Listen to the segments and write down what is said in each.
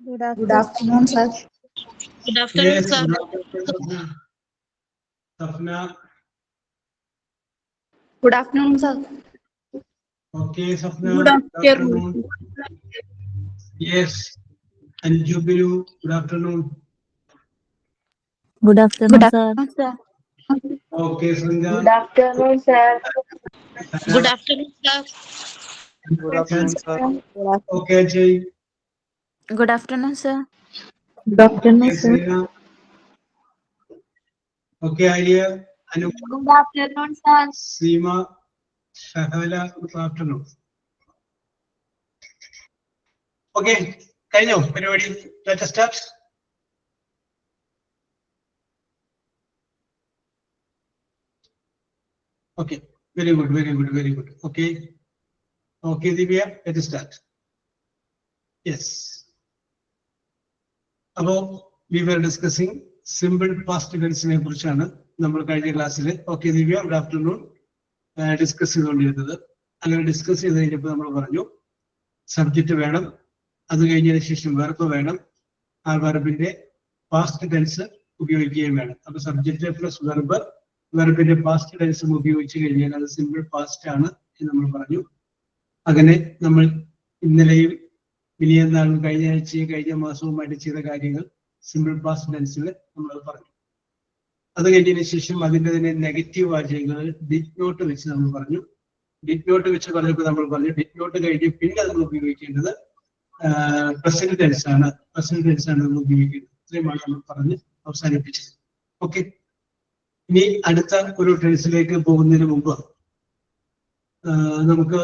Good afternoon, sir. Good afternoon, Yes, sir. Safna. Good afternoon, sir. Okay, Safna. Good afternoon. Yes, and Jubilu. Good afternoon. Good afternoon, sir. Sir. Okay, Sanga. Good afternoon, sir. Good afternoon, sir. Good afternoon, sir. Okay, Jay. Good afternoon, sir. Good afternoon, Okay, Serena. Okay, Alia. Anu. Good afternoon, sir. Seema. Shahala. Good afternoon. Okay, Kanyo, everybody, let us start. Okay, very good, very good, very good. Okay. Okay, Divya, let us start. Yes. Above, we were discussing simple past tense in കുറിച്ചാണ് നമ്മൾ കഴിഞ്ഞ ക്ലാസ്സിൽ okay ദിവ്യ good afternoon discuss ചെയ്തുകൊണ്ടിരുന്നത്. അങ്ങനെ discuss ചെയ്ത് കഴിഞ്ഞപ്പോൾ നമ്മൾ പറഞ്ഞു സബ്ജക്റ്റ് വേണം, അത് കഴിഞ്ഞതിന് ശേഷം വെർബ് വേണം, ആ വെർബിന്റെ പാസ്റ്റ് ടെൻസ് ഉപയോഗിക്കുകയും വേണം. അപ്പൊ സബ്ജക്റ്റ് പ്ലസ് വെർബ്, വെർബിന്റെ പാസ്റ്റ് ടെൻസും ഉപയോഗിച്ച് കഴിഞ്ഞാൽ അത് സിമ്പിൾ പാസ്റ്റ് ആണ് എന്ന് നമ്മൾ പറഞ്ഞു. അങ്ങനെ നമ്മൾ ഇന്നലെയും ഇനിയെന്നാളും കഴിഞ്ഞ ആഴ്ചയും കഴിഞ്ഞ മാസവുമായിട്ട് ചെയ്ത കാര്യങ്ങൾ സിമ്പിൾ പാസ്റ്റ് ടെൻസിൽ നമ്മൾ പറഞ്ഞു. അത് കഴിഞ്ഞതിന് ശേഷം അതിൻ്റെ തന്നെ നെഗറ്റീവ് വാചകങ്ങൾ ഡിഡ് നോട്ട് വെച്ച് നമ്മൾ പറഞ്ഞു. ഡിഡ് നോട്ട് വെച്ച് പറഞ്ഞപ്പോൾ നമ്മൾ പറഞ്ഞു ഡിഡ് നോട്ട് കഴിഞ്ഞ് പിന്നെ നമ്മൾ ഉപയോഗിക്കേണ്ടത് പ്രസന്റ് ടെൻസ് ആണ്. പ്രസന്റ് ടെൻസ് ആണ് നമ്മൾ ഉപയോഗിക്കേണ്ടത്. ഇത്രയുമാണ് നമ്മൾ പറഞ്ഞ് അവസാനിപ്പിച്ചത്. ഓക്കെ, ഇനി അടുത്ത ഒരു ടെൻസിലേക്ക് പോകുന്നതിന് മുമ്പ് നമുക്ക്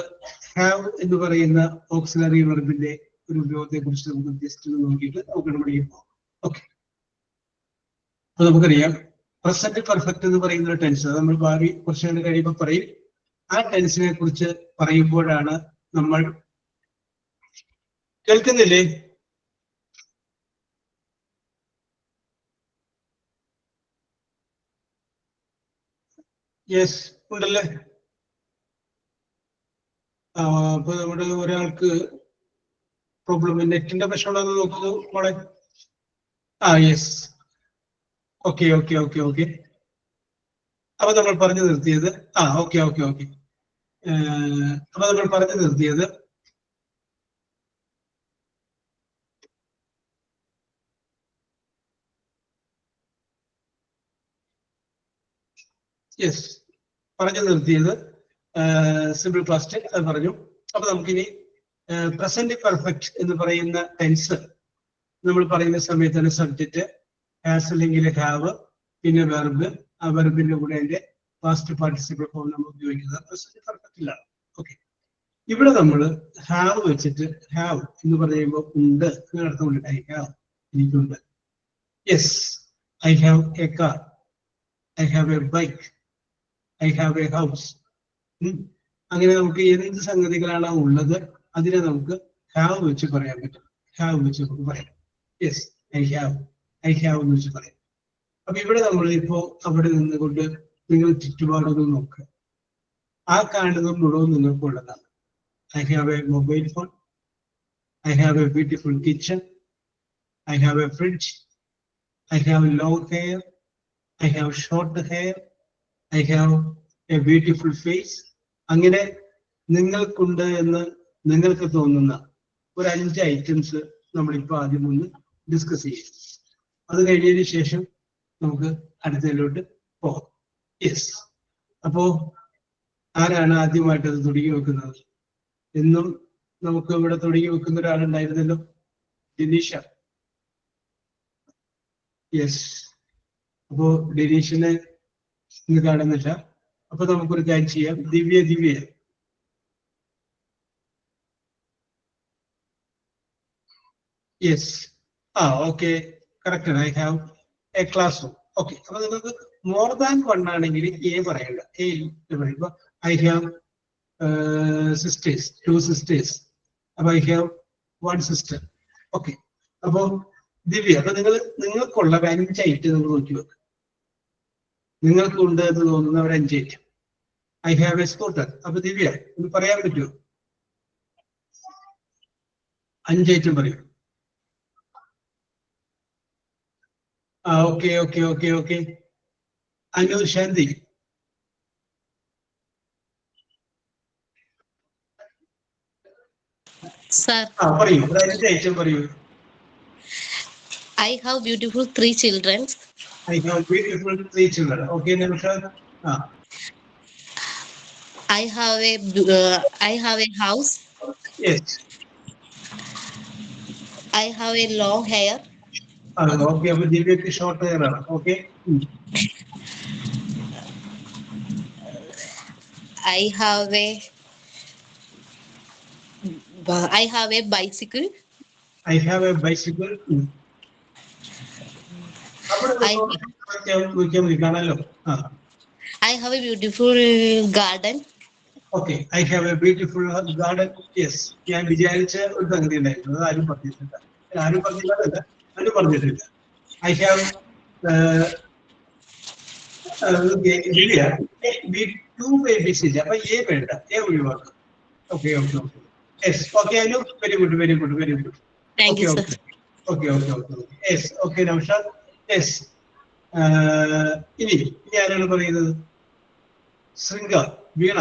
ഹാവ് എന്ന് പറയുന്ന ഓക്സിലറി വെർബിന്റെ ഒരു ഉപയോഗത്തെ കുറിച്ച് നമുക്ക് ജസ്റ്റ് നോക്കിയിട്ട് നമുക്ക് നമ്മുടെ പോകാം. ഓക്കെ, അപ്പൊ നമുക്കറിയാം പ്രസന്റ് പെർഫെക്റ്റ് എന്ന് പറയുന്ന ഒരു ടെൻസ് നമ്മൾ ഭാവി കുറച്ച് നേരം കഴിയുമ്പോൾ പറയും. ആ ടെൻസിനെ കുറിച്ച് പറയുമ്പോഴാണ് നമ്മൾ കേൾക്കുന്നില്ലേ? യെസ് ഉണ്ടല്ലേ? അപ്പൊ നമ്മുടെ ഒരാൾക്ക് പ്രോബ്ലം നെറ്റിന്റെ പ്രശ്നമുണ്ടെന്ന് നോക്കുന്നു മോളെ. Yes, okay okay okay okay. അപ്പൊ നമ്മൾ പറഞ്ഞു നിർത്തിയത് ഓക്കെ ഓക്കെ ഓക്കെ. അപ്പൊ നമ്മൾ പറഞ്ഞു നിർത്തിയത് യെസ്, പറഞ്ഞു നിർത്തിയത് സിമ്പിൾ പാസ്റ്റ് അത് പറഞ്ഞു. അപ്പൊ നമുക്കിനി പ്രസന്റ് പെർഫെക്റ്റ് എന്ന് പറയുന്ന ടെൻസ് നമ്മൾ പറയുന്ന സമയത്താണ് സബ്ജക്റ്റ് ഹാസ് അല്ലെങ്കിൽ ഹാവ്, പിന്നെ വെർബ്, ആ വെർബിന്റെ കൂടെ അതിന്റെ പാസ്റ്റ് പാർട്ടിസിപ്പിൾ ഫോം നമ്മൾ ഉപയോഗിക്കുന്നത് പ്രസന്റ് പെർഫെക്റ്റിലാണ്. ഓക്കെ, ഇവിടെ നമ്മൾ ഹാവ് വെച്ചിട്ട് ഹാവ് എന്ന് പറയുമ്പോൾ ഉണ്ട് എന്നർത്ഥമുണ്ട്. ഐ ഹാവ്, എനിക്കുണ്ട്. Yes, I have A car, I have A bike, I have A house. അങ്ങനെ നമുക്ക് എന്ത് സംഗതികളാണ് ഉള്ളത് അതിനെ നമുക്ക് ഹാവ് വെച്ച് പറയാൻ പറ്റും. ഹാവ് വെച്ച് നമുക്ക് പറയാം. യെസ്, ഐ ഹാവ് എന്ന് വെച്ച് പറയാം. അപ്പൊ ഇവിടെ നമ്മൾ ഇപ്പോ അവിടെ നിന്നുകൊണ്ട് നിങ്ങൾ ചുറ്റുപാടൊന്നും നോക്കുക. ആ കാണുന്നത് മുഴുവൻ നിങ്ങൾക്ക് ഉള്ളതാണ്. I have a mobile phone, I have a beautiful kitchen, I have a fridge, I have long hair, I have short hair, I have a beautiful face. അങ്ങനെ നിങ്ങൾക്കുണ്ട് എന്ന് നിങ്ങൾക്ക് തോന്നുന്ന ഒരു 5 ഐറ്റംസ് നമ്മളിപ്പോൾ ആദ്യം ഒന്ന് ഡിസ്കസ് ചെയ്യും. അത് കഴിഞ്ഞതിന് ശേഷം നമുക്ക് അടുത്തതിലോട്ട് പോകാം. യെസ്, അപ്പോ ആരാണ് ആദ്യമായിട്ട് അത് തുടങ്ങി വെക്കുന്നത്? എന്നും നമുക്ക് ഇവിടെ തുടങ്ങി വെക്കുന്ന ഒരാളുണ്ടായിരുന്നല്ലോ, ഡിനീഷ. യെസ്, അപ്പോ ഡിനീഷിനെ ഇന്ന് കാണുന്നില്ല. അപ്പൊ നമുക്കൊരു കാര്യം ചെയ്യാം. Divya yes, okay, correct. I have a classroom. Okay, അപ്പൊ നിങ്ങൾക്ക് മോർ ദാൻ 1 ആണെങ്കിൽ പറയണ്ട. പറയുമ്പോ ഐ ഹാവ് സിസ്റ്റേഴ്സ്, 2 സിസ്റ്റേഴ്സ്. അപ്പൊ ഐ ഹാവ് 1 സിസ്റ്റർ. ഓക്കെ, അപ്പൊ ദിവ്യ, അപ്പൊ നിങ്ങൾക്കുള്ള 5 ഐറ്റം നിങ്ങൾ നോക്കി വെക്കുക. നിങ്ങൾക്ക് ഉണ്ട് എന്ന് തോന്നുന്ന ഒരു 5 item. I have A scooter. അപ്പൊ ദിവ്യ ഒന്ന് പറയാൻ പറ്റുമോ? 5 ഐറ്റം പറയൂ. ഓക്കെ. അനു ശാന്തി. Sir, പറയൂ, ഐറ്റം പറയൂ. I have beautiful 3 children. I have beautiful 3 children. Okay, Nilshad. I have a house. Yes. I have a long hair. Okay, അപ്പൊ ദിവ്യക്ക് ഷോർട്ട് ഹെയർ ആണ്. Okay. I have a bicycle. I have a bicycle. കാണാലോ. I have a beautiful garden. Okay, I have a beautiful garden. Yes, ഞാൻ വിചാരിച്ച ഒരു സംഗതി ഉണ്ടായിരുന്നു. അത് ആരും പറഞ്ഞിട്ടില്ല. I have Divya two babies ഇല്ല. അപ്പൊ എ വേണ്ട, എ ഒഴിവാക്കാം. Okay. Yes, okay, Anu. Very good. Thank you, sir. Okay. Yes, okay, Navshad. Yes. ഇനി ആരാണ് പറയുന്നത്? ശൃംഗ, വീണ.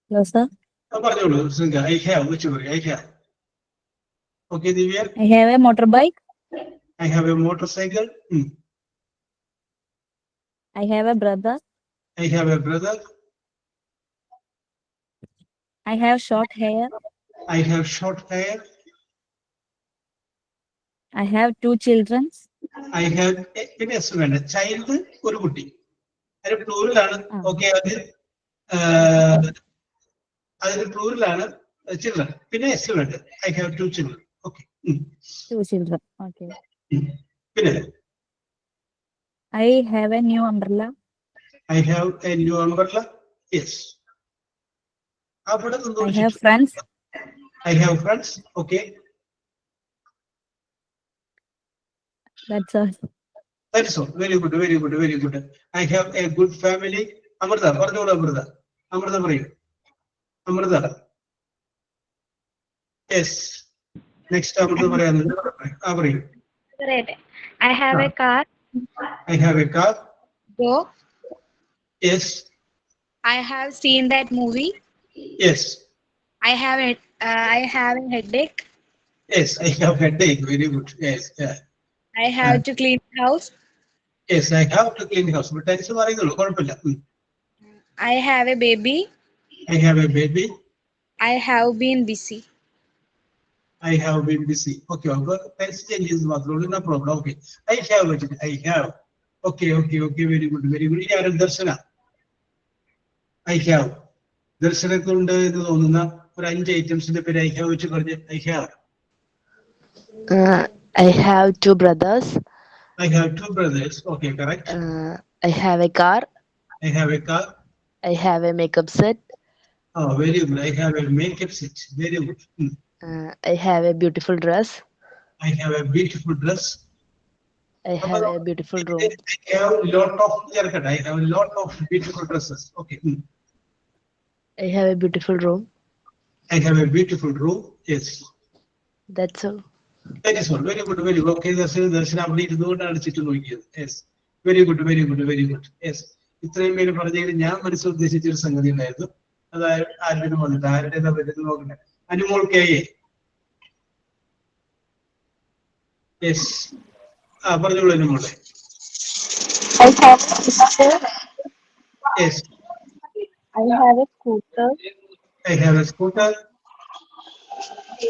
Hello, sir. പറഞ്ഞോളൂ ശൃംഗ. I have, വെച്ച് പറയും. I have. Okay, Divya. I have a motorbike. I have a motorcycle. I have a brother. I have a brother. I have short hair. I have short hair. I have 2 children. I have പിന്നെ വേണ്ട, child ഒരു കുട്ടി. അതിന് പ്ലൂറലാണ്. Okay, അതിന് പ്ലൂറലാണ് children. പിന്നെ S വേണ്ട. I have 2 children. Okay. 2 children. Okay. പിന്നെ I have a new umbrella. I have a new umbrella. Yes. I have friends. I have friends. Okay. That's all. That is all. Very good. I have a good family. Amrita, പറഞ്ഞോളൂ അമൃത. അമൃത പറയൂ. Amrita. Yes. Next Amrita പറയാനുണ്ട്. പറയൂ. I have a car. I have a car. Dog. Yes. I have seen that movie. Yes. I have a headache. Yes, I have headache. Very good. Yes. Yeah. I have to clean the house. Yes, I have to clean the house. But tension പറയുന്നുള്ളൂ, കുഴപ്പമില്ല. I have a baby. I have a baby. I have been busy. I have been busy. Okay, tension changes മാത്രമേ ഉള്ളൂ. No problem. Okay. I have. Okay. Very good. ഇനി ആരും ദർശന. I have. ദർശനക്കുണ്ട് എന്ന് തോന്നുന്ന ഒരു 5 ഐറ്റംസിന്റെ പേര് I have വെച്ച് പറഞ്ഞ്. I have. I have 2 brothers. I have 2 brothers. Okay, correct. I have a car. I have a car. I have a makeup set. Oh, very good. I have a makeup set. Very good. I have a beautiful dress. I have a beautiful dress. I have a beautiful room. I have a lot of beautiful dresses. Okay. I have a beautiful room. I have a beautiful room. Yes. That's all. That is all. Very good. Okay, ദർശന അവിടെ ഇരുന്നുകൊണ്ടാണ് ചുറ്റും നോക്കിയത്. Yes. Very good. Yes. ഇത്രയും പേര് പറഞ്ഞതിൽ ഞാൻ മനസ്സിൽ ഉദ്ദേശിച്ചൊരു സംഗതി ഉണ്ടായിരുന്നു. അത് ആരുടെ വന്നിട്ട് ആരുടെ വരുന്നത് നോക്കണ്ടേ. Anumol K A. യെസ്. പറഞ്ഞോളൂ അനുമോളെ. I have a sister. Yes. I have a scooter. I have a scooter.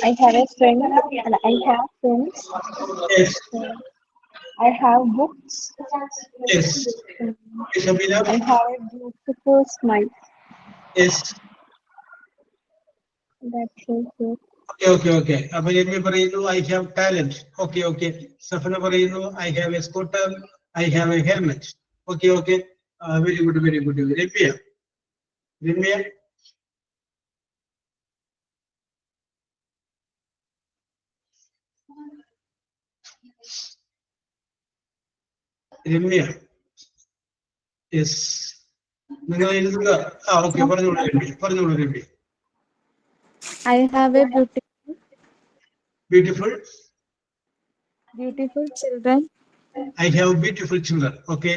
I have a friend. I have friends. Yes. I have books. Yes. Shabila. I have a beautiful smile. Yes. That's it. Okay. അപ്പൊ രമ്യ പറയുന്നു I have talent. Okay. Safana പറയുന്നു I have a scooter. I have a helmet. Okay. Very good. Ramya. Yes. നിങ്ങൾ എഴുതുക. Okay, പറഞ്ഞോളൂ Ramya. I have a Beautiful. Beautiful children. I have beautiful children. Okay.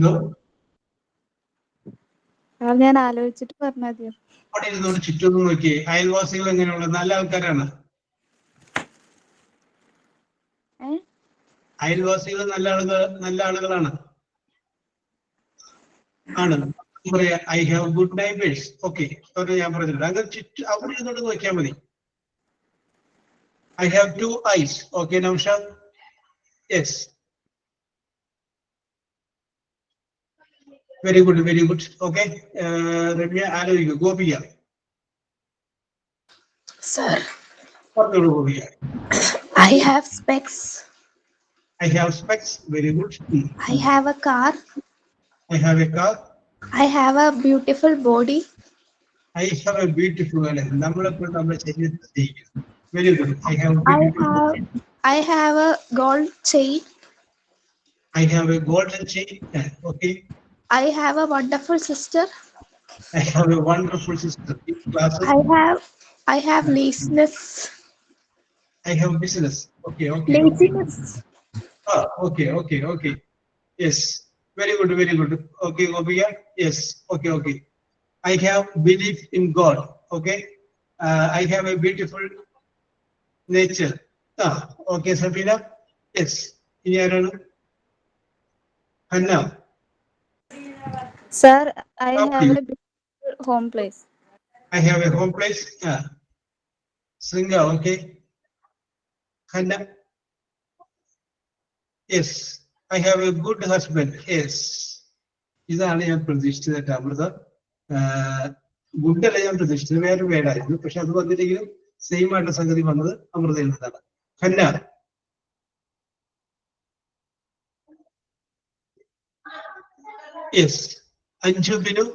No. ഞാൻ ആലോചിച്ചിട്ട് പറഞ്ഞാൽ മതിയോ? അവിടെ ഇരുന്നോട് ചുറ്റും നോക്കിയേ. അയൽവാസികൾ എങ്ങനെയുള്ള നല്ല ആൾക്കാരാണ്? അയൽവാസികൾ നല്ല ആളുകളാണ്. ആണ്. പറയാ I have good neighbours. Okay, ഞാൻ പറഞ്ഞിട്ടുണ്ട്. അങ്ങനെ ചുറ്റും അവിടെ ഇരുന്നോട് നോക്കിയാൽ മതി. I have 2 eyes. Okay, Naushad? Yes. Very good, very good. Okay. Ramya, Alaviga, Gopiya. Sir, What do Gopiya? I have specs. I have specs. Very good. I have a car. I have a car. I have a beautiful body. I have a beautiful Very good. I have a beautiful I have a gold chain. I have a golden chain. Okay. I have a wonderful sister. I have a wonderful sister. I have laziness. I have business. Okay. Laziness. Okay. Yes. Very good. Okay, Gopiya. Yes. Okay. I have belief in God. Okay. I have a beautiful nature. Okay, Safina. Yes. Hanna. Sir, I have a beautiful home place. I have a home place. Sringa. Okay. Hanna. Yes. I have a good husband. Yes. ഇതാണ് ഞാൻ പ്രതീക്ഷിച്ചത് അമൃത. ഗുഡല്ല ഞാൻ പ്രതീക്ഷിച്ചത്, വേറെ വേടായിരുന്നു. പക്ഷെ അത് വന്നിട്ടെങ്കിലും same ആയിട്ടുള്ള സംഗതി വന്നത് അമൃതയിൽ നിന്നാണ്. Hanna. Yes. Anju Binu.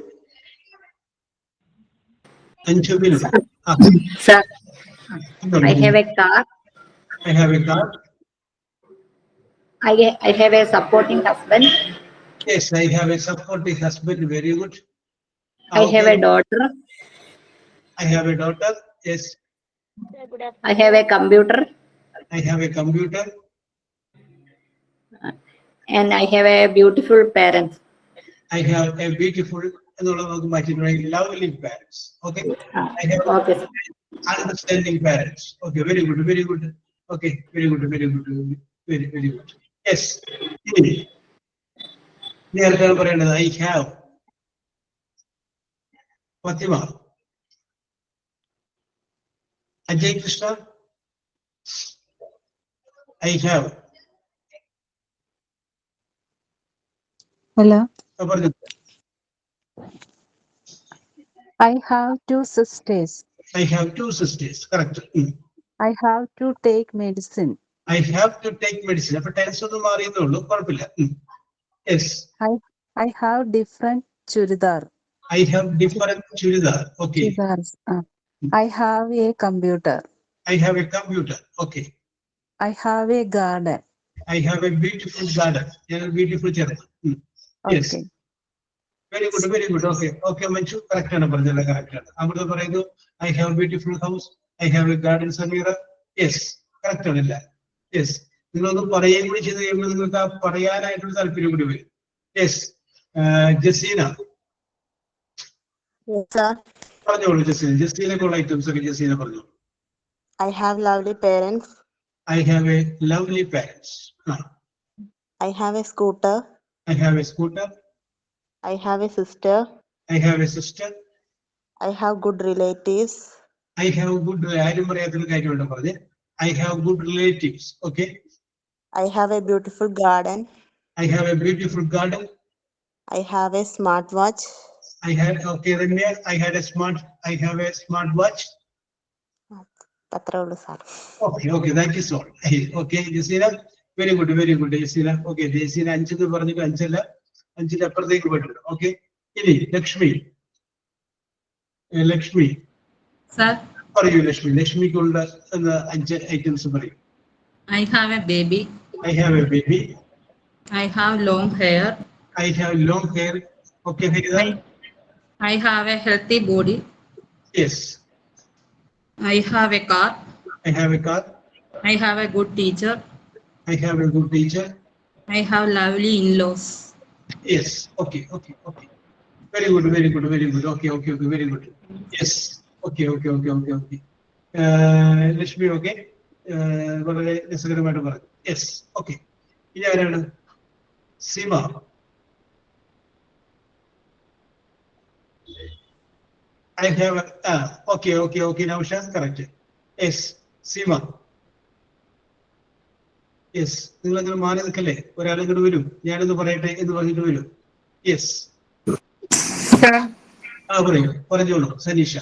Sir, I have a car. I have a car. I have a supporting husband. Yes, I have a supporting husband. Very good. I have a daughter. I have a daughter. Yes. I have a computer. I have a computer. And I have a beautiful parents. I have a beautiful, lovely parents. Okay. I have Okay. understanding parents. Okay. Very good. Okay. Very good. Very good. Yes. I have. Fatima. Ajay Krishna. I have. Hello. I have 2 sisters. I have 2 sisters. Correct. I have to take medicine. I have to take medicine. Appo tense onnu maariyennullu, korappilla. Yes. I have different churidar. I have different churidar. Okay. Churidars. I have a computer. I have a computer. Okay. I have a garden. I have a beautiful garden. A beautiful garden. Yes. Okay. Very good. Okay, Manchu. Correct. Correct. Amrita parayunnu, I have a beautiful house. I have a garden, Samira. Yes. Correct. Yes. നിങ്ങളൊന്ന് പറയുകയും കൂടി ചെയ്ത് കഴിയുമ്പോൾ നിങ്ങൾക്ക് ആ പറയാനായിട്ടുള്ള താല്പര്യം കൂടി വരും. യെസ്. ജസീന. പറഞ്ഞോളൂ ജസീനക്കുള്ള ഐറ്റംസ് ഒക്കെ ജസീന പറഞ്ഞു. I have lovely parents. I have a lovely parents. I have a scooter. I have a scooter. I have a sister. I have a sister. I have good relatives. I have good. ആരും പറയാത്തൊരു കാര്യമുണ്ട് പറഞ്ഞ്. I have good relatives. Okay. I have a beautiful garden. I have a beautiful garden. I have a smartwatch. I have a smart watch. അത്രേ ഉള്ളൂ sir. Okay, thank you so much. Okay, Jaseena, very good, Jaseena. Okay, Jaseena 5 എന്ന് പറഞ്ഞിട്ട് 5 അപ്പുറത്തേക്ക് പോയിട്ടുണ്ട്. Okay, ഇനി Lakshmi. Sir, പറയൂ ലക്ഷ്മിക്കുള്ള 5 items പറയൂ. I have a baby. I have a baby. I have long hair. I have long hair. Okay, I have a healthy body. Yes. I have a car. I have a car. I have a good teacher. I have a good teacher. I have lovely in-laws. Yes. Okay. Okay. Okay. Very good. Very good. Very good. Okay. Okay. Okay. Very good. Yes. Okay. Okay. Okay. Okay. Okay. Lakshmi. Okay. വളരെ രസകരമായിട്ട് പറഞ്ഞു. Yes. Okay. ഇനി ആരാണ്? Seema. I have a, okay, okay, okay, now Shaz, correct. Yes, Sima. Yes, നിങ്ങൾ അങ്ങനെ മാറി നിൽക്കല്ലേ, ഒരാൾ ഇങ്ങോട്ട് വരും, ഞാനൊന്ന് പറയട്ടെ എന്ന് പറഞ്ഞിട്ട് വരും. യെസ്, പറഞ്ഞോളൂ Saneesha.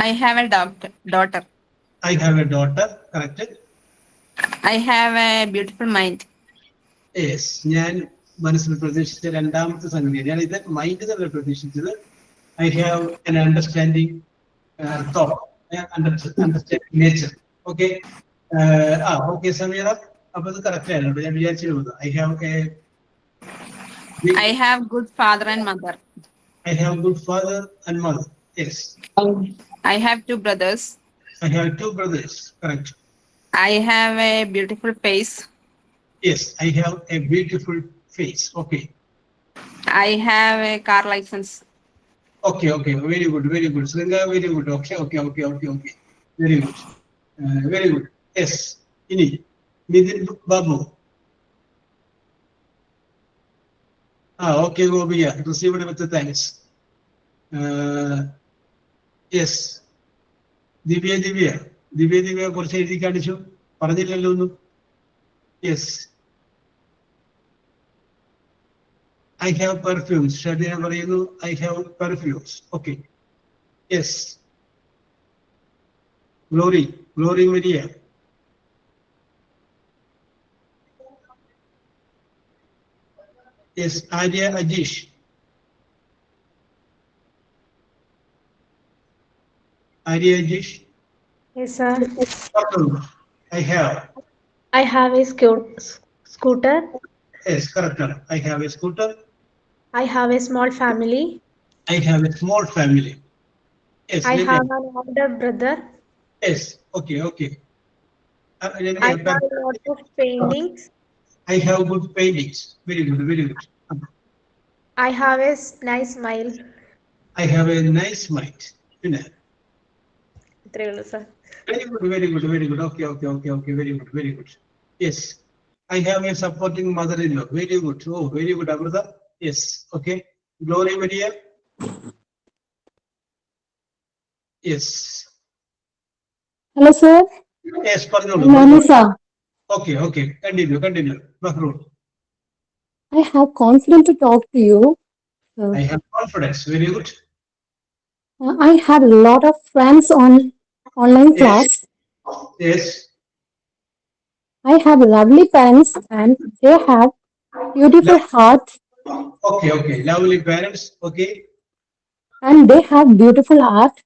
I have a daughter. I have a daughter, correct. I have a beautiful mind. Yes, ഞാൻ മനസ്സിൽ പ്രതീക്ഷിച്ച രണ്ടാമത്തെ സംഗതിയാണ്. ഞാൻ ഇത് മൈൻഡ് തന്നെ പ്രതീക്ഷിച്ചത്. I have an understanding thought, understanding nature. Okay. Okay, Samira. അപ്പൊ ഇത് കറക്റ്റ് ആയിരുന്നു. ഞാൻ വിചാരിച്ചിരുന്നത് I have good father and mother. I have good father and mother. Yes. I have two brothers. I have two brothers. Correct. I have a beautiful face. Yes, I have a beautiful face. Okay. I have a car license. Okay, okay. Very good, very good. Sringa, very good. Okay, okay, okay, okay, okay. Very good. Very good. Yes. Ini. Nidin Babu. Okay, Gobiya. Received with the thanks. Yes. ദിവ്യ കുറച്ച് എഴുതി കാണിച്ചു, പറഞ്ഞില്ലല്ലോ ഒന്നും. Yes, I have perfumes. Shadina പറയുന്നു I have perfumes. Okay. Yes, Glory Maria. Yes, Arya Ajish. Arya Ajish. Yes, sir. I have a scooter. Yes, correct. I have a scooter. I have a small family. I have a small family. Yes. I have an older brother. Yes. Okay. Okay. I have a lot of paintings. I have good paintings. Very good. Very good. I have a nice smile. I have a nice mind. Sir. Very good. Very good. Very good. Okay. Okay. Okay. Okay. Very good. Very good. Yes. I have a supporting mother-in-law. Very good. Oh, very good, Amrita. Yes. Okay. Glory Maria. Yes. Hello, sir. Yes, pardon. Manisa. Okay. Okay. Continue. Mahroor. I have confidence to talk to you. I have confidence. Very good. I have a lot of friends on online class. Yes. I have lovely parents and they have beautiful heart. Okay. Okay. Lovely parents. Okay. And they have beautiful art.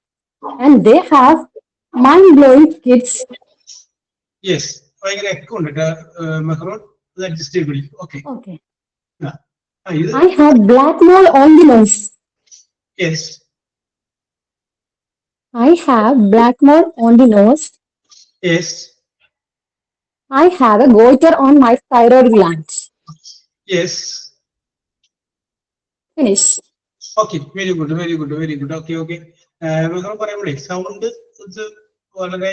And they have mind-blowing kids. Yes. Mahroor. That is stable. Okay. Okay. Yeah. I have black mole on the nose. Yes. I have black mole on the nose. Yes. I have a goiter on my thyroid gland. Yes. Finish. Okay. Very good. Very good. Very good. Okay. Okay. Mahroor പറയുമ്പോഴേ sound വളരെ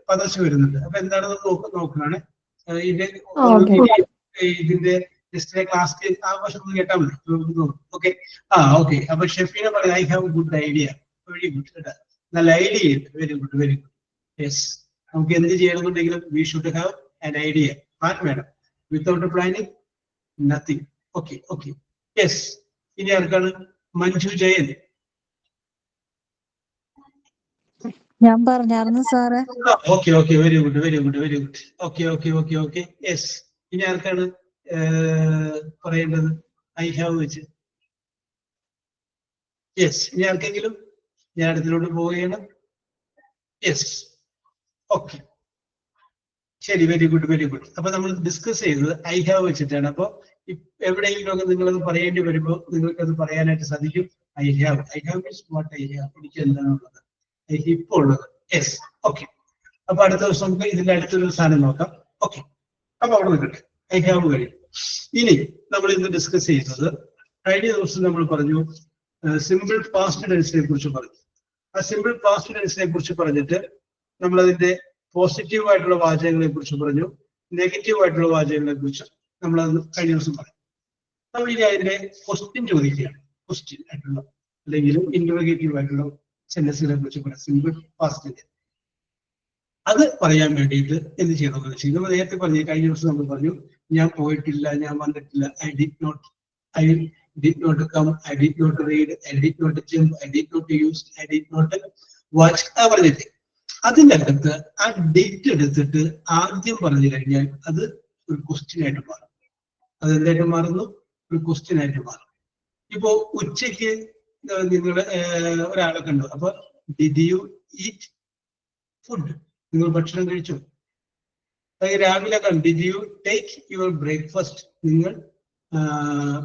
പതച്ചു വരുന്നുണ്ട്. അപ്പൊ എന്താണെന്ന് നോക്കുകയാണ്. ഇതിന്റെ display class ആ വർഷം കേട്ടാൽ മതി. ഓക്കെ. ഓക്കെ. അപ്പൊ ഷെഫീന പറയുന്നത് I have good idea. Very good. നല്ല ഐഡിയ ഉണ്ട്. Very good. Very good. Yes. നമുക്ക് എന്ത് ചെയ്യണമെന്നുണ്ടെങ്കിലും we should have an idea. Plan വേണം. Without planning nothing. Okay. Okay. Yes. ഇനി ആർക്കാണ്? മഞ്ജു ജയൻ. ഞാൻ പറഞ്ഞായിരുന്നു സാറേ. Okay. Okay. Very good. Very good. Very good. Okay. Okay. Okay. Okay. Yes. ഇനി ആർക്കാണ് പറയേണ്ടത്? ഐ ഹാവ് വെച്ച്. യെസ്. ഇനി ആർക്കെങ്കിലും? ഞാൻ അടുത്തിലോട്ട് പോവുകയാണ്. യെസ്. ഓക്കെ. ശരി. Very good. Very good. അപ്പൊ നമ്മൾ ഡിസ്കസ് ചെയ്തത് ഐ ഹാവ് വെച്ചിട്ടാണ്. അപ്പൊ എവിടെയെങ്കിലും ഒക്കെ നിങ്ങളത് പറയേണ്ടി വരുമ്പോൾ നിങ്ങൾക്ക് അത് പറയാനായിട്ട് സാധിക്കും. I have. I have is what I have. എനിക്ക് എന്താണുള്ളത്? ഇപ്പോൾ ഉള്ളത്. Yes. Okay. അപ്പൊ അടുത്ത ദിവസം നമുക്ക് ഇതിന്റെ അടുത്തൊരു സാധനം നോക്കാം. ഓക്കെ. അപ്പൊ അവിടെ നിൽക്കട്ടെ. I have കഴിയും. ഇനി നമ്മൾ ഇന്ന് ഡിസ്കസ് ചെയ്യുന്നത് കഴിഞ്ഞ ദിവസം നമ്മൾ പറഞ്ഞു സിമ്പിൾ പാസ്റ്റ് ടെൻസിനെ കുറിച്ച് പറഞ്ഞു. ആ സിമ്പിൾ പാസ്റ്റ് ടെൻസിനെ കുറിച്ച് പറഞ്ഞിട്ട് നമ്മൾ അതിന്റെ പോസിറ്റീവ് ആയിട്ടുള്ള വാചകങ്ങളെ കുറിച്ച് പറഞ്ഞു, നെഗറ്റീവ് ആയിട്ടുള്ള വാചകങ്ങളെ കുറിച്ച് നമ്മൾ അത് കഴിഞ്ഞ ദിവസം പറഞ്ഞു. നമ്മൾ ഇനി അതിന്റെ ക്വസ്റ്റ്യൻ ചോദിക്കുകയാണ്. ക്വസ്റ്റ്യൻ ആയിട്ടുള്ള അല്ലെങ്കിൽ ഇന്റർഗേറ്റീവ് ആയിട്ടുള്ള സെന്റൻസുകളെ കുറിച്ച് പറയാം. സിമ്പിൾ പാസ്റ്റിന്റെ അത് പറയാൻ വേണ്ടിയിട്ട് എന്ത് ചെയ്യണമെന്ന് വെച്ചാൽ നമ്മൾ നേരത്തെ പറഞ്ഞു. കഴിഞ്ഞ ദിവസം നമ്മൾ പറഞ്ഞു ഞാൻ പോയിട്ടില്ല, ഞാൻ വന്നിട്ടില്ല, I did not come, I did not read, I did not jump, I did not use, I did not watch. പറഞ്ഞിട്ട് അതിൻ്റെ അകത്ത് ആ ഡിറ്റ് എടുത്തിട്ട് ആദ്യം പറഞ്ഞു കഴിഞ്ഞാൽ അത് ഒരു ക്വസ്റ്റ്യൻ ആയിട്ട് മാറും. അത് എന്തായിട്ട് മാറുന്നു? ഒരു ക്വസ്റ്റ്യൻ ആയിട്ട് മാറും. ഇപ്പോ ഉച്ചയ്ക്ക് നിങ്ങൾ ഒരാളെ കണ്ടു, അപ്പൊ ഡിഡ് യു ഈറ്റ് ഫുഡ്? നിങ്ങൾ ഭക്ഷണം കഴിച്ചു. രാവിലെ കണ്ടു, did you take your breakfast? നിങ്ങൾ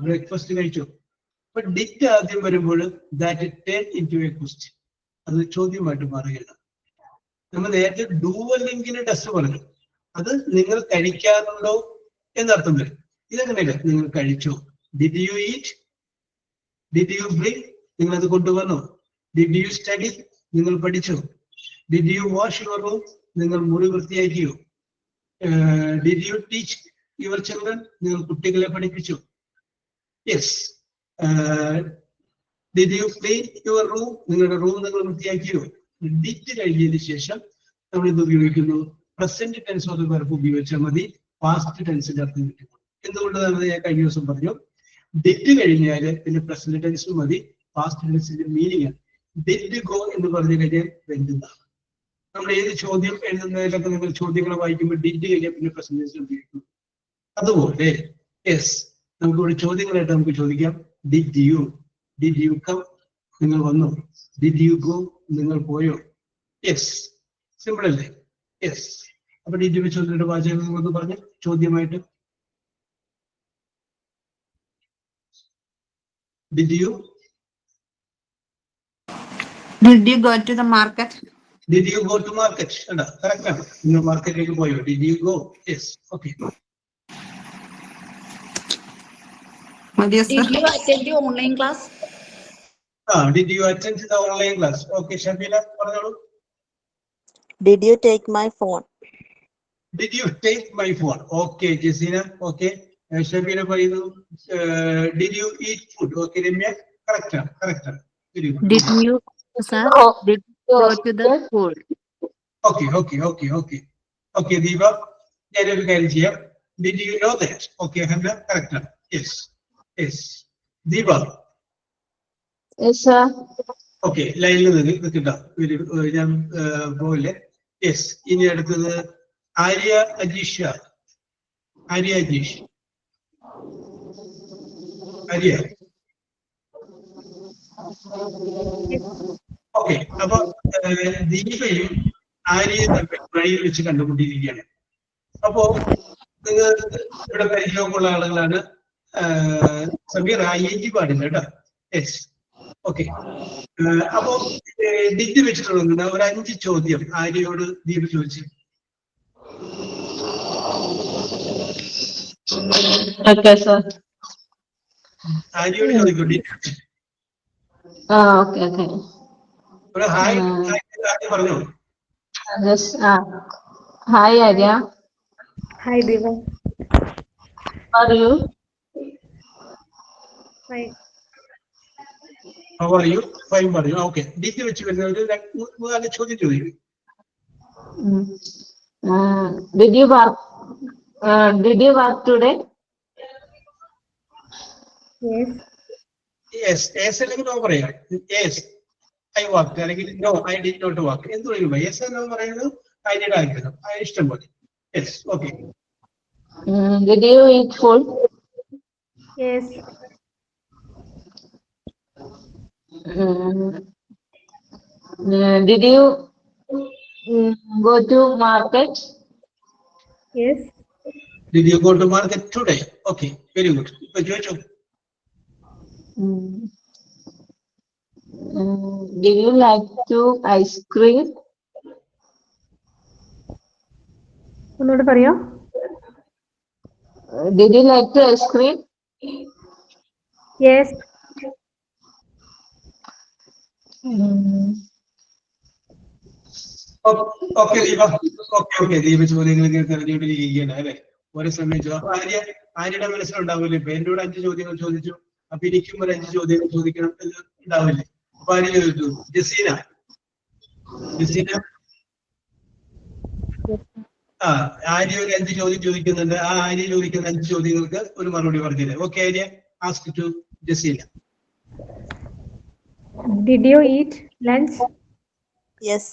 ബ്രേക്ക്ഫാസ്റ്റ് കഴിച്ചു. അപ്പൊ ഡിറ്റ് ആദ്യം വരുമ്പോൾ that turn into A question, അത് ചോദ്യമായിട്ട് മാറുകയാണ്. നമ്മൾ നേരത്തെ ഡു അല്ലെങ്കിൽ ഡസ് പറഞ്ഞു, അത് നിങ്ങൾ കഴിക്കാറുണ്ടോ എന്നർത്ഥം വരും. ഇതെങ്ങനെയല്ല, നിങ്ങൾ കഴിച്ചു. Did you eat? Did you bring? നിങ്ങൾ അത് കൊണ്ടുവന്നു. Did you study? നിങ്ങൾ പഠിച്ചു. Did you wash your room? നിങ്ങൾ മുറി വൃത്തിയാക്കിയോ? Did you teach your children? നിങ്ങൾ കുട്ടികളെ പഠിപ്പിച്ചു. Yes. Did you clean your room? നിങ്ങളുടെ റൂം നിങ്ങൾ വൃത്തിയാക്കിയോ? ഡിറ്റ് കഴിഞ്ഞതിന് ശേഷം നമ്മൾ ഇത് ഉപയോഗിക്കുന്നു. Present tense of the verb ഉപയോഗിച്ചാൽ മതി, പാസ്റ്റ് ടെൻസിന്റെ അർത്ഥം കിട്ടും. എന്തുകൊണ്ടാണ് ഞാൻ കഴിഞ്ഞ ദിവസം പറഞ്ഞു, ഡിറ്റ് കഴിഞ്ഞാൽ പിന്നെ പ്രസന്റ് ടെൻസ് മതി, പാസ്റ്റ് ടെൻസിന്റെ മീനിങ് ആണ്. ഡിഡ് ഗോ എന്ന് പറഞ്ഞു കഴിഞ്ഞാൽ വെന്തുന്നതാണ്. നമ്മൾ ഏത് ചോദ്യം എഴുതുന്നതിലൊക്കെ നിങ്ങൾ ചോദ്യങ്ങൾ വായിക്കുമ്പോൾ ഡിഡ് കഴിഞ്ഞാൽ പിന്നെ പ്രസന്റ് ടെൻസ് ഉപയോഗിക്കും. അതുപോലെ യെസ്, നമുക്കിവിടെ ചോദ്യങ്ങളായിട്ട് നമുക്ക് ചോദിക്കാം. Did you come? നിങ്ങൾ വന്നു. Did you go? നിങ്ങൾ പോയോ? യെസ്. സിമ്പിൾ അല്ലേ? യെസ്. അപ്പൊ ഡിഡ് വെച്ച് ഒന്നിന്റെ വാചകം എന്ന് പറഞ്ഞ് ചോദ്യമായിട്ട് did you go to the market? Did you go to market? Correct. നിങ്ങൾ മാർക്കറ്റിലേക്ക് പോയോ? Did you go? Yes. Okay. Did you attend the online class? Did you attend the online class? Okay, Shabila, പറഞ്ഞോളൂ. Did you take my phone? Did you take my phone? Okay, Jessina. Okay. Shabila പറയുന്നു. Did you eat food? Okay, Ramya. Correct. Very good. Did you, sir? Did you go to the school? Okay, Deepa. ഞാനൊരു കാര്യം ചെയ്യാം. Did you know that? Okay, Hannah. Correct. Yes. Deepa. Yes, sir. Okay, ലൈനിൽ നിൽക്കട്ടോ, ഞാൻ പോയില്ലേ. Yes. ഇനി അടുത്തത് Arya Ajeesh. Okay. അപ്പൊ ദീപയും ആര്യയും തമ്മിൽ വഴിയിൽ വെച്ച് കണ്ടുകൊണ്ടിരിക്കുകയാണ്. അപ്പോ നിങ്ങൾ ഇവിടെ പരിചയമുള്ള ആളുകളാണ്. സമീർ ING പാടില്ല കേട്ടോ. യെസ്. ഓക്കെ. അപ്പോ ഡിഗ്രി വെച്ചിട്ടുള്ള ഒരു 5 ചോദ്യം ആര്യയോട് ദീപ് ചോദിച്ചു. ആര്യയോട് ചോദിക്കൂ. ഒരു ഹായ് പറഞ്ഞോ. Hi, Arya. Hi, Diva. How are you? Fine. How are you? Fine പറയൂ. ഓക്കെ. ഡിഗ്രി വെച്ച് വരുന്ന ഒരു 4 ചോദ്യം ചോദിക്കും. Did you work today? Yes അല്ലെങ്കിൽ നോ പറയാം. Yes, I worked. അല്ലെങ്കിൽ no, I did not work. എന്ത് പറയുമ്പോ yes എന്ന് പറയുന്നത് I did ആയിരുന്നു. ഇഷ്ടം പോലെ. Yes, okay. Did you eat food? Yes. Did you go to market? Yes. Did you go to market today? Okay, very good. ഇപ്പൊ ചോദിച്ചോ. Did you like to ice cream? ഒന്നുകൂടെ പറയോ? Did you like to ice cream? Yes. Okay Deepa, okay Deepa ചോദ്യങ്ങൾ ഇങ്ങനെ തെരഞ്ഞെടുപ്പിരിക്കുകയാണ് അല്ലെ? ഒരേ സമയം ആര്യയുടെ മനസ്സിലുണ്ടാവില്ലേ? ഇപ്പൊ എന്റെ കൂടെ 5 ചോദ്യങ്ങൾ ചോദിച്ചു, അപ്പൊ എനിക്കും ഒരു 5 ചോദ്യങ്ങൾ ചോദിക്കണം എന്ന് ഉണ്ടാവില്ലേ? അപ്പൊ ആര്യ ചോദിച്ചു. ജസീന ആര്യ ഒരു 5 ചോദ്യം ചോദിക്കുന്നുണ്ട്. ആ ആര്യ ചോദിക്കുന്ന 5 ചോദ്യങ്ങൾക്ക് ഒരു മറുപടി പറഞ്ഞില്ലേ? Okay Arya, ask to Jaseena. Did you eat lunch? Yes.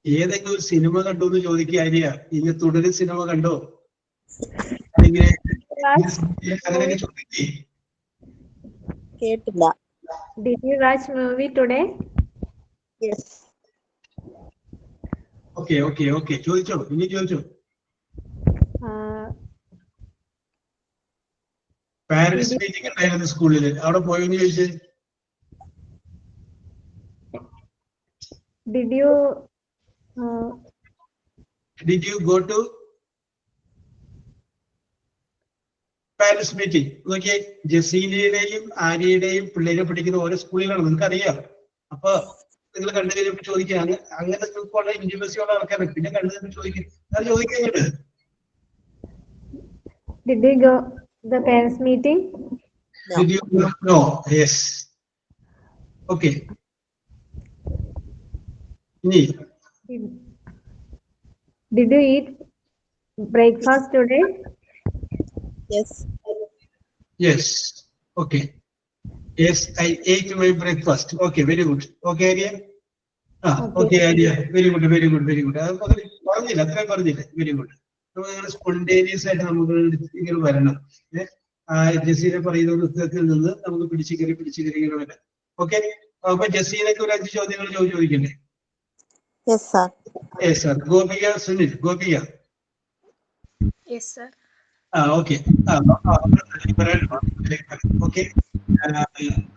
ഏതെങ്കിലും ഒരു സിനിമ കണ്ടോ എന്ന് ചോദിക്കുക ആര്യ. ഇനി തുടരും സിനിമ കണ്ടോ? ഇങ്ങനെ അങ്ങനെയൊക്കെ ചോദിക്കേ. കേട്ടില്ല. Did you watch movie today? Yes. Okay ചോദിച്ചോ, ഇനി ചോദിച്ചോ. പാരന്റ്സ് മീറ്റിംഗ് ഉണ്ടായിരുന്നു സ്കൂളിൽ, അവിടെ പോയെന്ന് ചോദിച്ചേ. Did you go to parents meeting? നോക്കിയേ, ജസീലയുടെയും ആര്യയുടെയും പിള്ളേരെ പഠിക്കുന്ന ഓരോ സ്കൂളിലാണ്, നിങ്ങൾക്ക് അറിയാം. അപ്പൊ നിങ്ങൾ കണ്ടു കഴിഞ്ഞപ്പോൾ ചോദിക്കുക, അങ്ങനെ നിങ്ങൾക്ക് ഇന്റിമസിയുള്ള ആൾക്കാരെ പിന്നെ കണ്ടു കഴിഞ്ഞപ്പോൾ ചോദിക്കും, അത് ചോദിക്കുന്നുണ്ട്. Did you go the parents meeting? No. Did you go? No. Yes. Okay. Ni. Did you eat breakfast today? Yes. Yes. Okay. Yes, I ate my breakfast. Okay, very good. Okay, Arya? Okay, Arya. Very good. പറഞ്ഞില്ല, അത്രയും പറഞ്ഞില്ല. Very good. നമുക്ക് spontaneous ആയിട്ട് നമുക്ക് ഇങ്ങനെ വരണം. ജസീന പറയുന്ന ഒരു ഉത്തരത്തിൽ നിന്ന് നമുക്ക് പിടിച്ചു കയറി ഇങ്ങനെ വരാം. ഓക്കെ, അപ്പൊ ജസീനക്ക് ഒരു 5 ചോദ്യങ്ങൾ ചോദിക്കണ്ടേ? Yes, sir. Yes, sir. Gopika Sunil. Gopika. Yes, sir. Okay. Okay,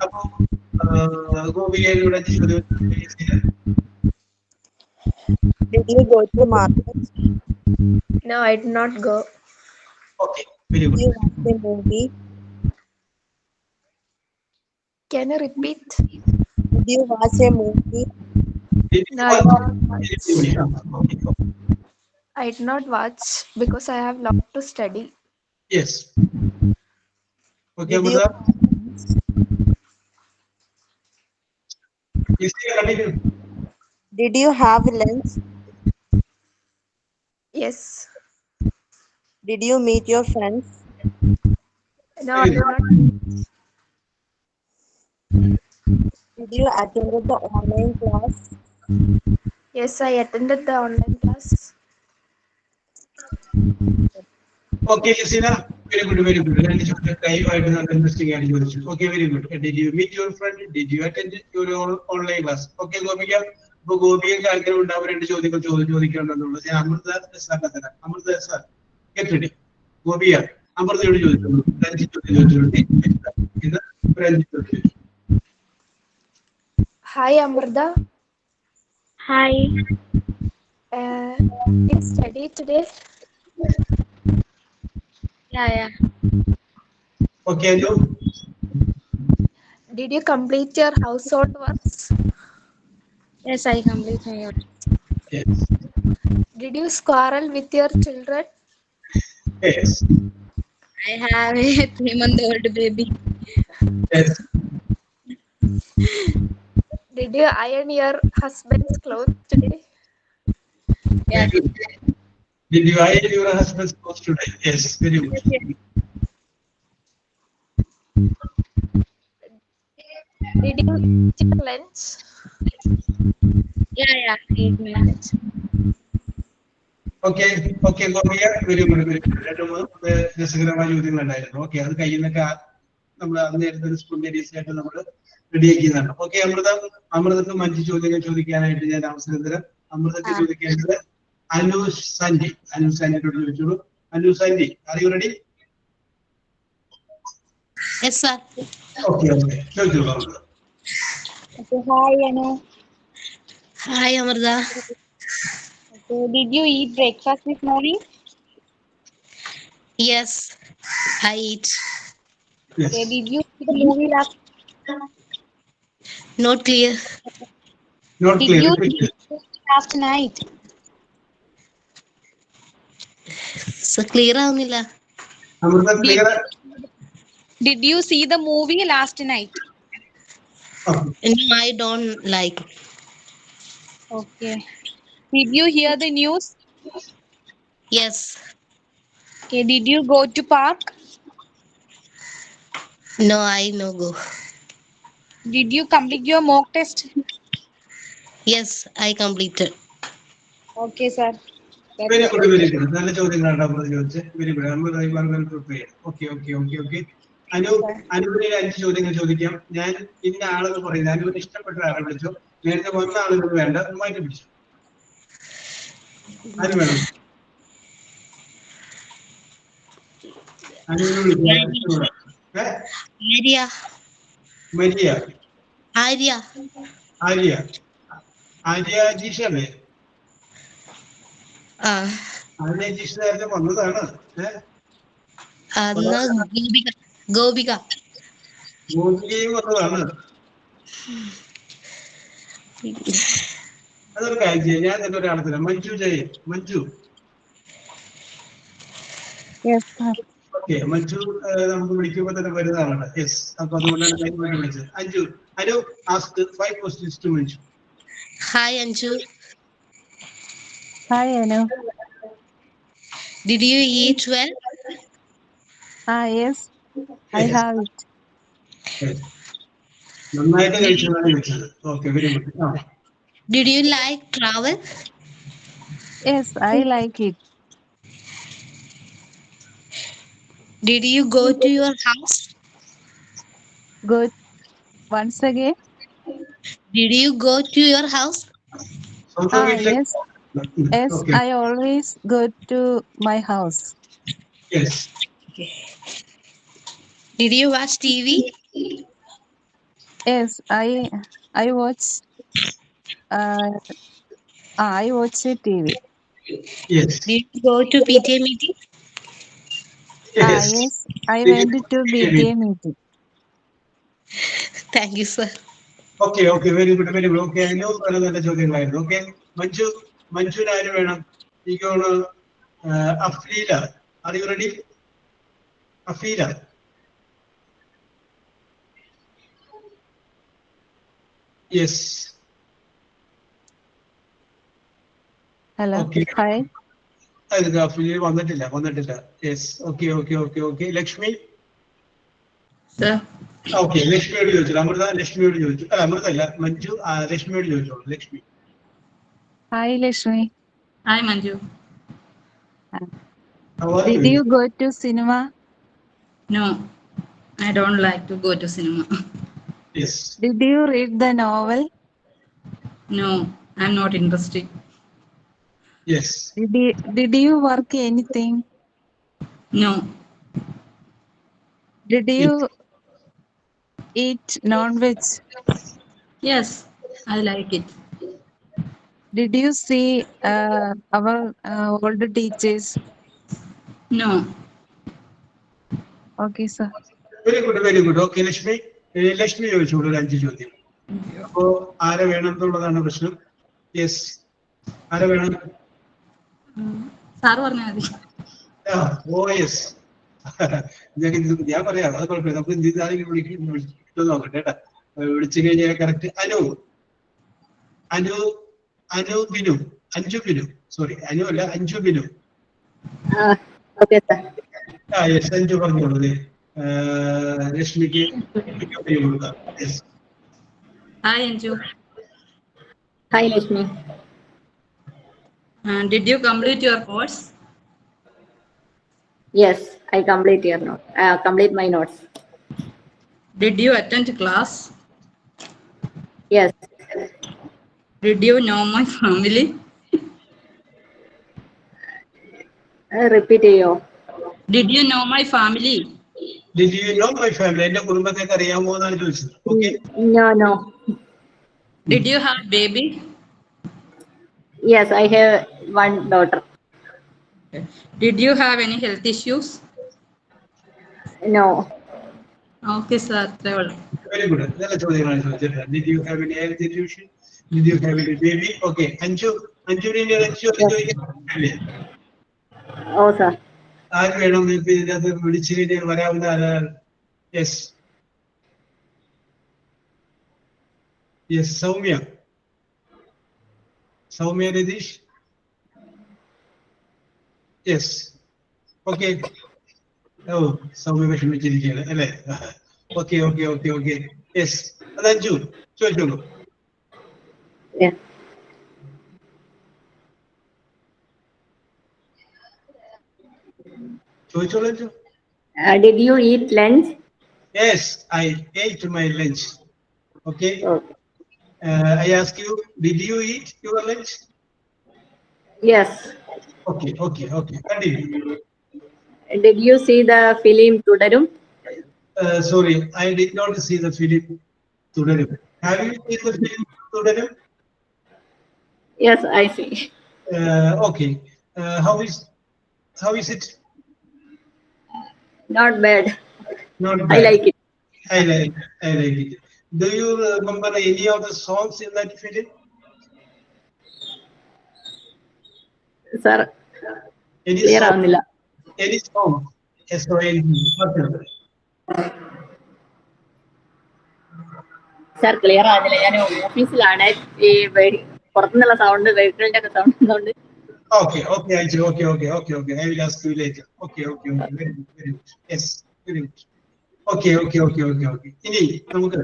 അപ്പൊ ഗോപികയുടെ 5 ചോദ്യം. Did you go to the market? No, I did not go. Okay, very good. Did you watch the movie? Can you repeat? Did you watch a movie? No, I did not watch because I have lot to study. Yes. Okay, Amrita. Did you have lunch? Yes. Did you meet your friends? No, I did not. Did you attend the online class? Yes, I attended the online class. Okay, Yasina. Very good. Interesting. Okay, very good. Did you meet your friend? Did you attend your online class? Okay, Gopika. ഇപ്പൊ ഗോപികൾക്ക് ആൾക്കാർ ഉണ്ടാവും 2 ചോദ്യങ്ങൾ ചോദിക്കണമെന്നുള്ളത്. ഞാൻ അമൃത സാറിനെ തരാം. Amrita sir കേട്ടില്ലേ? ഗോപിക അമൃതയോട് ചോദിക്കുന്നു. 5 ചോദ്യം. Hi, Amrita. Hi. Did you study today? Yeah. Okay, Anu. Did you complete your household works? Yes, I complete my work. Yes. Did you quarrel with your children? Yes. I have a 3-month-old baby. Yes. Did you iron your husband's clothes today? Yeah. Did you iron your husband's clothes today? Yes, very good. Did you eat your lunch? Yeah, I eat my lunch. Okay, Gopika. Very good. രസകരമായ ചോദ്യങ്ങളുണ്ടായിരുന്നു. Okay, അത് കഴിയുന്നൊക്കെ നമ്മൾ നേരത്തെ spontaneous ആയിട്ട് നമ്മൾ റെഡിയാക്കിയതാണ്. Okay, അമൃതക്കും 5 ചോദ്യങ്ങൾ ചോദിക്കാനായിട്ട് ഞാൻ അവസരം തരാം. അമൃതക്ക് ചോദിക്കേണ്ടത് അനു സാൻഡിയോട് ചോദിച്ചോളൂ. Anu Sandy, are you ready? Yes, sir. Okay okay ചോദിച്ചോളൂ നമുക്ക്. Okay, hi, Anu. Hi, Amrita. Okay, did you eat breakfast this morning? Yes, I eat. Yes. Okay, did you see the movie last? Not clear. Not Did clear. you Repeat see it. the movie last night? So clear ആവുന്നില്ല. Amrita clear. Did you see the movie last night? No, I don't like. Okay. Did you hear the news? Yes. Okay, did you go to park? No, I no go. Did you complete your mock test? Yes, I completed. Okay, sir. That's very it. Good very good. നല്ല ചോദ്യങ്ങളാണ് അമൃത ചോദിച്ചത്. Very good. Amrita you are well prepared. Okay okay okay okay. അനുവിന് 5 ചോദ്യങ്ങൾ ചോദിക്കാം. ഞാൻ ഇന്ന ആളെന്ന് പറയുന്നത് അനുവിന് ഇഷ്ടപ്പെട്ട ആളെ വിളിച്ചു. നേരത്തെ വന്ന ആളുകൾ വേണ്ട, മാറ്റി പിടിച്ചു. ആര് വേണം? അനുവിനെ വിളിക്കാം. Arya. Maria. Arya. Arya. Arya Jeesha അല്ലേ? ആര്യ ജീഷ നേരത്തെ വന്നതാണ്. ഗോപിക. ഗോപിക. ഗോപികയും വന്നതാണ്. അതൊരു കാര്യം ചെയ്യാം. ഞാൻ തന്നെ ഒരാളെ തരാം. Manju Jayan. Manju. Yes, sir. Okay, Manju നമുക്ക് വിളിക്കുമ്പോൾ തന്നെ വരുന്നതാണ്. യെസ്, അപ്പൊ അതുകൊണ്ടാണ് ഞാൻ വേണ്ടി വിളിച്ചത്. Anju, Anu ask 5 questions to Manju. Hi, Anju. Hi, Anu. Did you eat well? Yes, I have it. നന്നായിട്ട് കഴിച്ചതാണ് വിളിച്ചത്. Okay, very good. Did you like travel? Yes, I like it. Did you go to your house? Good. Once again? Did you go to your house? Yes. Yes, Okay. I always go to my house. Yes. Did you watch TV? Yes, I watch I watch TV. Yes. Did you go to PTA meeting? Yes, I went to PTA meeting. Thank you, sir. Okay okay, very good very good. Okay, Anu നല്ല ചോദ്യങ്ങളായിരുന്നു. Okay, മഞ്ജുവിന് ആര് വേണം? എനിക്കോണ് Afeela. Are you ready? Afeela. Yes. Hello. Okay. Hi. Afeela വന്നിട്ടില്ല. Yes, okay okay okay okay. Lakshmi. Sir. Okay, ലക്ഷ്മിയോട് ചോദിച്ചു. അമൃത ലക്ഷ്മിയോട് ചോദിച്ചു. അമൃത അല്ല, മഞ്ജു ലക്ഷ്മിയോട് ചോദിച്ചോളൂ. Lakshmi. Hi, Lakshmi. Hi, Manju. Did you go to cinema? No, I don't like to go to cinema. Yes. Did you read the novel? No, I'm not interested. Yes. Did you work anything? No. Did you eat non-veg? Yes, I like it. Did you see our old teachers? No. Okay, sir. Very good very good. Okay, Lakshmi ചോദിച്ചോളൂ ഒരു 5 ചോദ്യം. അപ്പോ ആരെ വേണം എന്നുള്ളതാണ് പ്രശ്നം. Yes, ആരെ വേണം? സാറ് പറഞ്ഞാൽ മതി. ഓ യെസ്, ഞാൻ പറയാം. അത് കുഴപ്പമില്ല. നമുക്ക് ആരെങ്കിലും വിളിക്കുന്നു നോക്കട്ടെ കേട്ടാ. വിളിച്ചു കഴിഞ്ഞാൽ കറക്റ്റ്. അനു ബിനു. അഞ്ജു ബിനു. സോറി, അനു അല്ല, അഞ്ജു ബിനു. യെസ്, അഞ്ജു പറഞ്ഞോളൂ. രശ്മിക്ക് കൊടുക്കാം. Yes. Hi, Anju. Hi, Lakshmi. Did you complete your course? Yes, I complete my notes. Did you attend class? Yes. Did you know my family? Repeat you. Did you know my family? Did you know my family? എന്റെ കുടുംബത്തെ അറിയാമോ എന്നാണ് ചോദിച്ചത്. Okay. No. Did you have baby? Yes, I have one daughter. Did you have any health issues? No. Okay, sir. Very good. നല്ല ചോദ്യങ്ങളാണ് ചോദിച്ചത്. Did you have any health issues? Did you have any baby? Okay. അഞ്ജുവിന്റെ ചോദിക്കാൻ Oh, sir. ആര് വേണം ഇതിനകത്ത് വിളിച്ചു കഴിഞ്ഞാൽ വരാവുന്ന ആരാണ്? Yes Soumya Ratheesh. Yes. Okay. ഓ, സൗമ്യ വിഷമിച്ചിരിക്കുകയാണ് അല്ലേ? ഓക്കെ. യെസ്. അത് അഞ്ജു ചോദിച്ചോളൂ. ചോദിച്ചോളൂ. Did you eat lunch? Yes, I ate my lunch. Okay. I ask you, did you eat your lunch? Yes. Okay. Continue. Did you see the film Tudarum? Sorry, I did not see the film Tudarum. Have you seen the film Tudarum? Yes, I see. Okay. How is it? Not bad. Not bad. I like it. I like it. Do you remember any of the songs in that film? Sir, clear ആവുന്നില്ല. Any song? Sir, clear ആവുന്നില്ല. ഞാൻ ഓഫീസിലാണ്. ഈ പുറത്തുനിന്നുള്ള sound, വെഹിക്കിളിന്റെ ഒക്കെ sound ഉള്ളതുകൊണ്ട്. Okay. I will ask you later. Okay. Very good. Yes, very good. Okay. ഇനി നമുക്ക്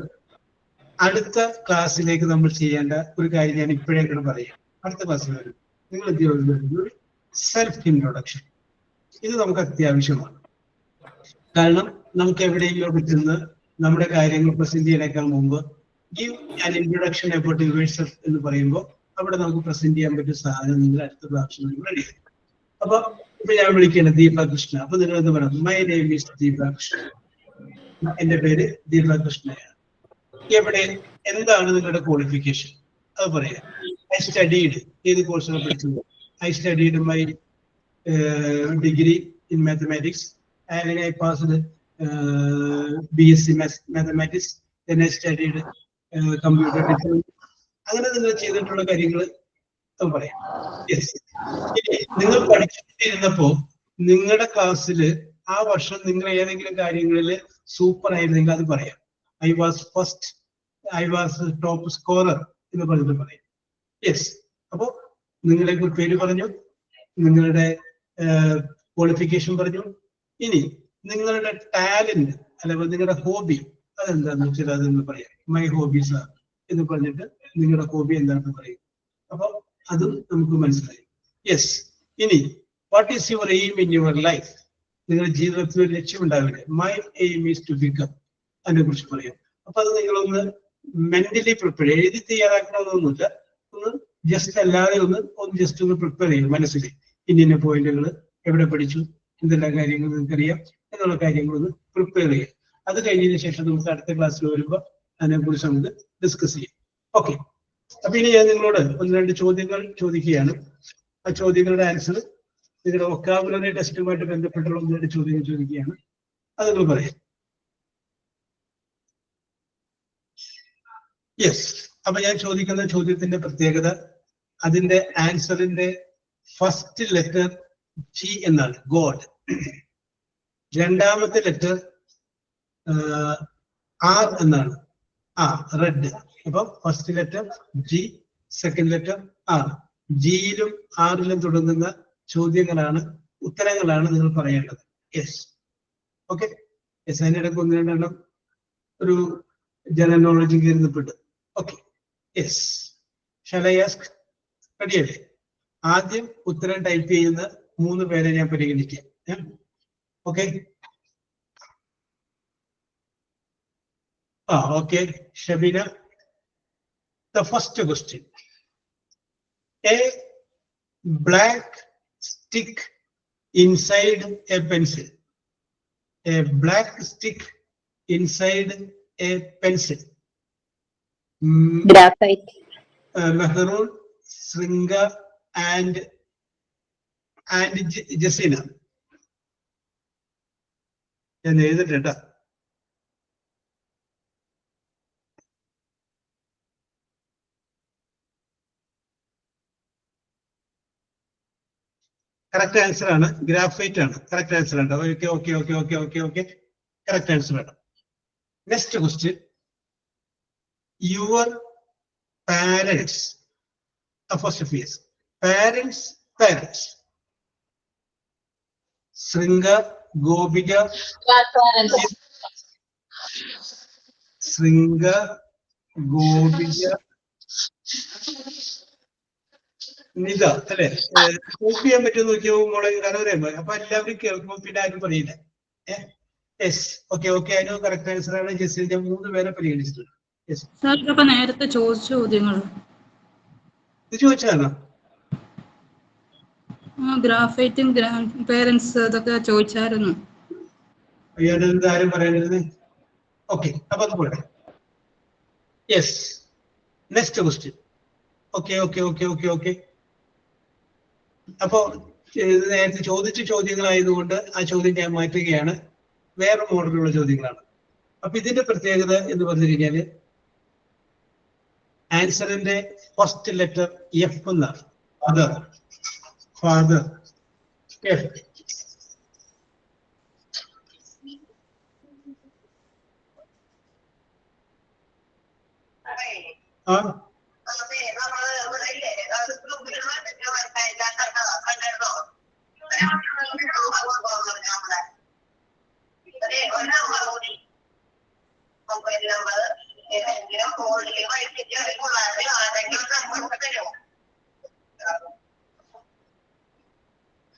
അടുത്ത ക്ലാസ്സിലേക്ക് നമ്മൾ ചെയ്യേണ്ട ഒരു കാര്യം ഞാൻ ഇപ്പോഴേ കൂടെ പറയാം. അടുത്ത ക്ലാസ്സിൽ വരും നിങ്ങൾ എന്ത് സെൽഫ് ഇൻട്രൊഡക്ഷൻ. ഇത് നമുക്ക് അത്യാവശ്യമാണ്. കാരണം നമുക്ക് എവിടെയെങ്കിലും പറ്റുന്ന നമ്മുടെ കാര്യങ്ങൾ പ്രസന്റ് ചെയ്യാനേക്കാൾ മുമ്പ് give an introduction about yourself എന്ന് പറയുമ്പോൾ അവിടെ നമുക്ക് പ്രസന്റ് ചെയ്യാൻ പറ്റിയ സാധനം നിങ്ങൾ അടുത്ത പ്രാവശ്യം റെഡി. അപ്പൊ ഇപ്പൊ ഞാൻ വിളിക്കുകയാണ് ദീപകൃഷ്ണ. അപ്പൊ നിങ്ങൾ എന്ത് പറയും? My name is Deepakrishna. എന്റെ പേര് ദീപകൃഷ്ണയാണ്. എവിടെ എന്താണ് നിങ്ങളുടെ ക്വാളിഫിക്കേഷൻ അത് പറയാം. ഐ സ്റ്റഡീഡ് ഏത് കോഴ്സാണ് പഠിച്ചത്? I studied my degree in mathematics and I passed BSc mathematics. Then I studied computer design. അങ്ങനെ നിങ്ങൾ ചെയ്തിട്ടുള്ള കാര്യങ്ങൾ പറയാം. യെസ്. നിങ്ങൾ പഠിച്ചിരുന്നപ്പോ നിങ്ങളുടെ ക്ലാസ്സിൽ ആ വർഷം നിങ്ങൾ ഏതെങ്കിലും കാര്യങ്ങളിൽ സൂപ്പർ ആയിരുന്നെങ്കിൽ അത് പറയാം. ഐ വാസ് ടോപ്പ് സ്കോറർ എന്ന് പറഞ്ഞിട്ട് പറയാം. യെസ്. അപ്പോ നിങ്ങളെ പേര് പറഞ്ഞു, നിങ്ങളുടെ ക്വാളിഫിക്കേഷൻ പറഞ്ഞു. ഇനി നിങ്ങളുടെ ടാലന്റ് അല്ലെങ്കിൽ നിങ്ങളുടെ ഹോബി അതെന്താന്ന് വെച്ചാൽ അത് നിങ്ങൾ പറയാം. മൈ ഹോബീസ് ആണ് എന്ന് പറഞ്ഞിട്ട് നിങ്ങളുടെ ഹോബി എന്താണെന്ന് പറയും. അപ്പൊ അതും നമുക്ക് മനസ്സിലായി. യെസ്. ഇനി what is your aim in your life? നിങ്ങളുടെ ജീവിതത്തിൽ ഒരു ലക്ഷ്യം ഉണ്ടാവില്ലേ? My aim is to become. അതിനെ കുറിച്ച് പറയാം. അപ്പൊ അത് നിങ്ങളൊന്ന് മെന്റലി പ്രിപ്പയർ എഴുതി തയ്യാറാക്കണമെന്നൊന്നുമില്ല. ഒന്ന് ജസ്റ്റ് അല്ലാതെ ഒന്ന് ജസ്റ്റ് ഒന്ന് പ്രിപ്പയർ ചെയ്യും മനസ്സിൽ. ഇന്ന പോയിന്റുകൾ എവിടെ പഠിച്ചു, എന്തെല്ലാം കാര്യങ്ങൾ നിങ്ങൾക്കറിയാം എന്നുള്ള കാര്യങ്ങളൊന്ന് പ്രിപ്പയർ ചെയ്യാം. അത് കഴിഞ്ഞതിന് ശേഷം നമുക്ക് അടുത്ത ക്ലാസ്സിൽ വരുമ്പോൾ അതിനെക്കുറിച്ച് നമുക്ക് ഡിസ്കസ് ചെയ്യാം. ഓക്കെ. അപ്പൊ ഇനി ഞാൻ നിങ്ങളോട് 1-2 ചോദ്യങ്ങൾ ചോദിക്കുകയാണ്. ആ ചോദ്യങ്ങളുടെ ആൻസർ നിങ്ങളുടെ വൊക്കാബുലറി ടെസ്റ്റുമായിട്ട് ബന്ധപ്പെട്ടുള്ള 1-2 ചോദ്യങ്ങൾ ചോദിക്കുകയാണ്. അത് നിങ്ങൾ പറയാം. യെസ്. അപ്പൊ ഞാൻ ചോദിക്കുന്ന ചോദ്യത്തിന്റെ പ്രത്യേകത അതിന്റെ ആൻസറിന്റെ ഫസ്റ്റ് ലെറ്റർ G എന്നാണ്, ഗോഡ്. രണ്ടാമത്തെ ലെറ്റർ R എന്നാണ്, റെഡ്. അപ്പൊ first letter G, second letter R. ജിയിലും ആറിലും തുടങ്ങുന്ന ചോദ്യങ്ങളാണ്, ഉത്തരങ്ങളാണ് നിങ്ങൾ പറയേണ്ടത്. യെസ്. ഓക്കെ. യെസ്. അതിനിടയ്ക്ക് 1-2 ഒരു ജനറൽ നോളജ് കയറുന്നപ്പെട്ട്. Okay. Yes. Shall I ask? റെഡിയല്ലേ? ആദ്യം ഉത്തരം ടൈപ്പ് ചെയ്യുന്ന 3 പേരെ ഞാൻ പരിഗണിക്കാം. Okay. Okay. Shabeena, the first question. A black stick inside a pencil. a black stick inside a pencil. Graphite. Mehrul, Sringa, and Jessina. ഞാൻ എഴുതിട്ടാ. കറക്റ്റ് ആൻസർ ആണ്, ഗ്രാഫൈറ്റ് ആണ് കറക്റ്റ് ആൻസർ ആണ്. Okay okay okay okay okay okay correct answer ആണ്. Next question. Your parents apostrophes parents parents Sringa Gopika Sringa Gopika Nita അല്ലെ? Copy ചെയ്യാൻ പറ്റുമെന്ന് നോക്കിയോ മോളെ? കാരണം അപ്പൊ എല്ലാവരും കേൾക്കുമ്പോൾ പിന്നെ ആരും പറയില്ല. യെസ് ഓക്കെ ഓക്കെ അതിന് കറക്റ്റ് ആൻസർ ആണ്. ജെസ്സിന്റെ 3 പേരെ പരിഗണിച്ചിട്ടുണ്ട്. നേരത്തെ ചോദിച്ച ചോദ്യങ്ങൾ ഇത് ചോദിച്ചാണോ? ഗ്രാഫൈറ്റും പേരൻസ് അതൊക്കെ ചോദിച്ചായിരുന്നു. അയ്യാട് ആരും പറയേണ്ടത്. ഓക്കെ അപ്പൊ അത് പോട്ടെ. Yes next question. Okay okay okay okay okay അപ്പോ നേരത്തെ ചോദിച്ച ചോദ്യങ്ങളായതുകൊണ്ട് ആ ചോദ്യം ഞാൻ മാറ്റുകയാണ്. വേറെ മോഡലുള്ള ചോദ്യങ്ങളാണ്. അപ്പൊ ഇതിന്റെ പ്രത്യേകത എന്ന് പറഞ്ഞു കഴിഞ്ഞാല് ആൻസറിന്റെ ഫസ്റ്റ് ലെറ്റർ എഫ് എന്നാണ്. Father father F. ആ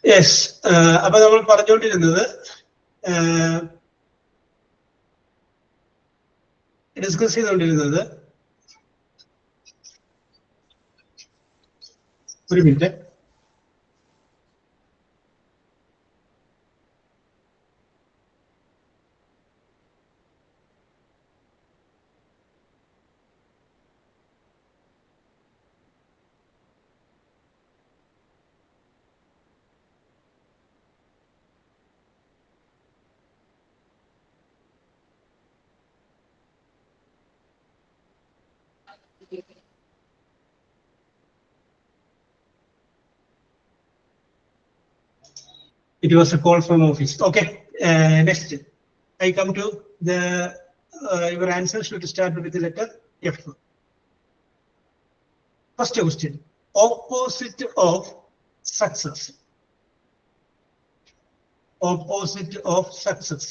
യെസ് അപ്പൊ നമ്മൾ പറഞ്ഞുകൊണ്ടിരുന്നത് ഡിസ്കസ് ചെയ്തുകൊണ്ടിരുന്നത് ഒരു minute. It was a call from office. Okay. Next, I come to the your answer should start with the letter F. First question: opposite of success. Opposite of success.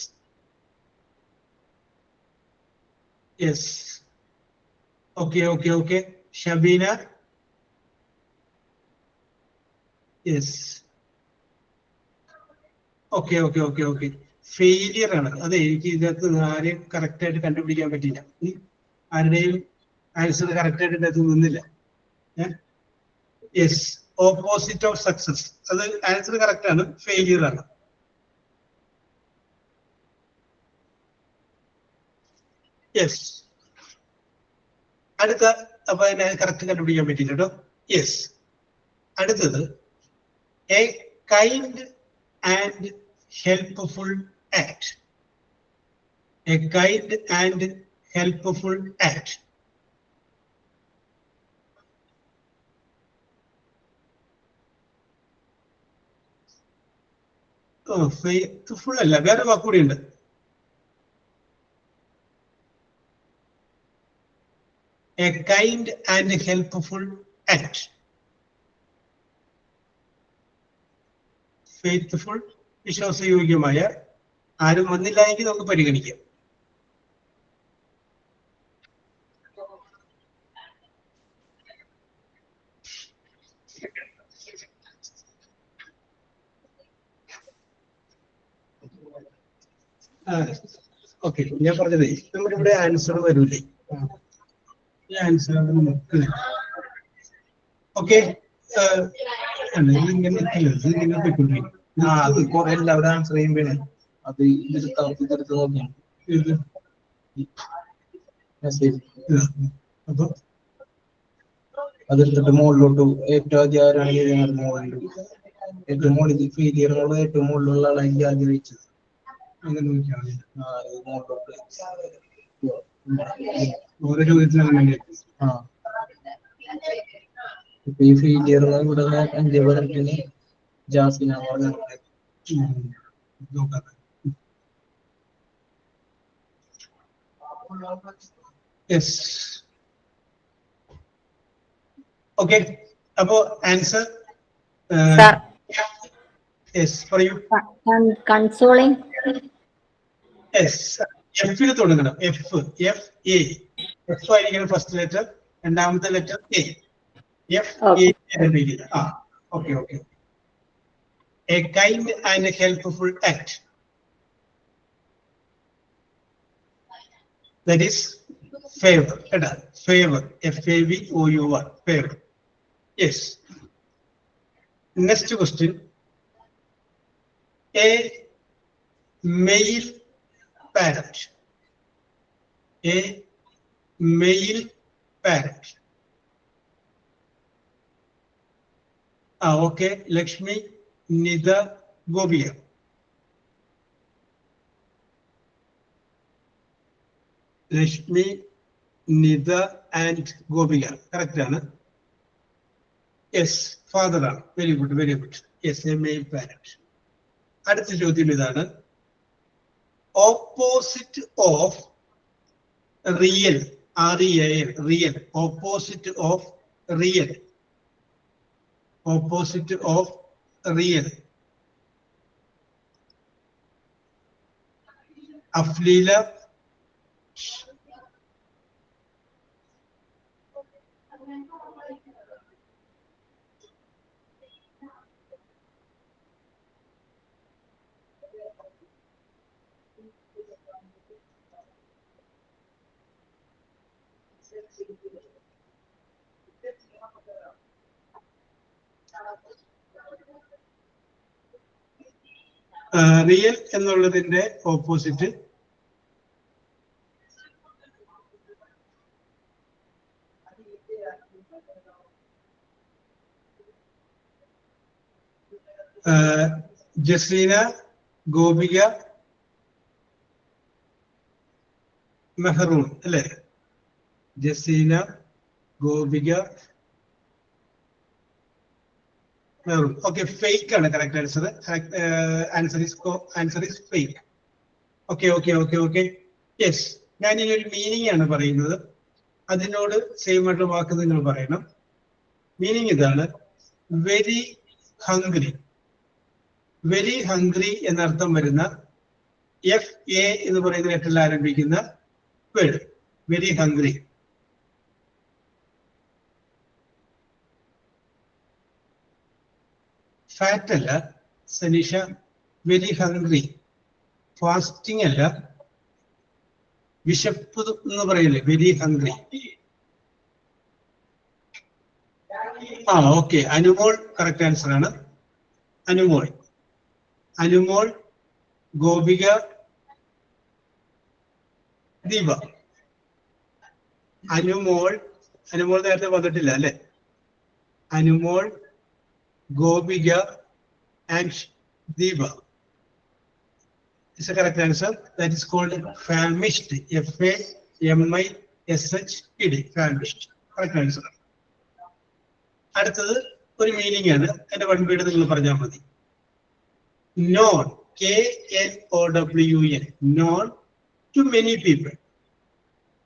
Yes. Okay. Okay. Okay. Shabina. Yes. Okay okay okay okay failure ആണ്. അതെ, എനിക്ക് ഇതിനകത്ത് ആരെയും correct ആയിട്ട് കണ്ടുപിടിക്കാൻ പറ്റില്ല. ആരുടെയും answer correct ആയിട്ട് ഇതിനകത്ത് നിന്നില്ല. യെസ് ഓപ്പോസിറ്റ് ഓഫ് സക്സസ്, അത് ആൻസർ കറക്റ്റ് ആണ്, ഫെയിലിയർ ആണ്. യെസ് അടുത്ത, അപ്പൊ അതിനെ കറക്റ്റ് കണ്ടുപിടിക്കാൻ പറ്റില്ല കേട്ടോ. യെസ് അടുത്തത് A kind and helpful act. A kind and helpful act. Oh, faithful അല്ല, വേറെ വാക്കുകൂടി ഉണ്ട്. A kind and helpful act. Faithful, വിശ്വാസയോഗ്യമായ. ആരും വന്നില്ല എങ്കിൽ നമുക്ക് പരിഗണിക്കാം. ഓക്കെ, ഞാൻ പറഞ്ഞതേ നമ്മുടെ ഇവിടെ ആൻസർ വരൂലേ, ഈ ആൻസർ നമുക്ക് ഓക്കെ ഇങ്ങനെ പോയിക്കൊണ്ടിരിക്കും. അത് കുറെ എല്ലാവരും ആൻസർ ചെയ്യുമ്പോഴേ അത് ഇതെടുത്ത് നോക്കിയാണ് ഇത് മെസ്സേജ്. അപ്പൊ അതെടുത്തിട്ട് മുകളിലോട്ട് ഏറ്റവും ആദ്യം ആരാണ് മുകളിൽ ഏറ്റവും മുകളിൽ ഫെയിലിയർ എന്നുള്ള ഏറ്റവും മുകളിലുള്ള ആളാണെങ്കിൽ ആദ്യം വെച്ചത്. അങ്ങനെ നോക്കിയാണ് ഇത് മുകളിലോട്ട് ഓരോ ചോദ്യത്തിനും അങ്ങനെ. ഇപ്പൊ ഈ ഫെയിലിയർ ഇവിടെ 5 ജാസിന നോക്കാം. Yes, okay. അപ്പോ ആൻസർ യെസ് പറയൂ. കൺസോളിങ്. യെസ്, എഫിൽ തുടങ്ങണം. എഫ് ആയിരിക്കണം ഫസ്റ്റ് ലെറ്റർ, രണ്ടാമത്തെ ലെറ്റർ എ. എഫ് ആരംഭിക്കുക. Okay okay. A kind and helpful act. That is favor. Favor. FAVOUR. Favor. Yes. Next question. A male parrot. A male parrot. Okay. Lakshmi, Nida, Gobia. Rashmi, Nida and Gobiya. Correct, Anna? Yes, father. Very good, very good. Yes, a male parrot. അടുത്ത ചോദ്യം ഇതാണ്. Opposite of real, REAL, real. Opposite of real. Opposite of real. Aflila, real എന്നുള്ളതിന്റെ opposite Jaseena, Gopika, മെഹറൂൺ അല്ലേ? Jaseena, Gopika, മെഹറൂൺ. Okay, fake ആണ് correct answer. Answer is fake. Okay okay okay okay. Yes, ഞാൻ ഇനി ഒരു meaning ആണ് പറയുന്നത്. അതിനോട് സെയിം ആയിട്ടുള്ള വാക്ക് നിങ്ങൾ പറയണം. മീനിങ് ഇതാണ്. Very hungry. വെരി ഹംഗ്രി എന്നർത്ഥം വരുന്ന FA എന്ന് പറയുന്ന ലെറ്ററിൽ ആരംഭിക്കുന്ന വേർഡ് വെരി ഹംഗ്രി. ഫാറ്റ് അല്ല സനീഷ, വെരി ഹംഗ്രി. ഫാസ്റ്റിംഗ് അല്ല, വിശപ്പ് എന്ന് പറയില്ലേ, very hungry. Okay. Anumol correct answer ആണ്. അനുമോൾ, അനുമോൾ, ഗോപിക, ദീപ. അനുമോൾ നേരത്തെ വന്നിട്ടില്ല അല്ലെ? Anumol, Gopika and Deva. It's a correct answer. That is called famished. FAMISHED. Famished. Correct answer. അടുത്തത് ഒരു മീനിങ് ആണ്. എന്റെ വൺ വേർഡ് നിങ്ങൾ പറഞ്ഞാൽ മതി. Known, KNOWN. Known to many people.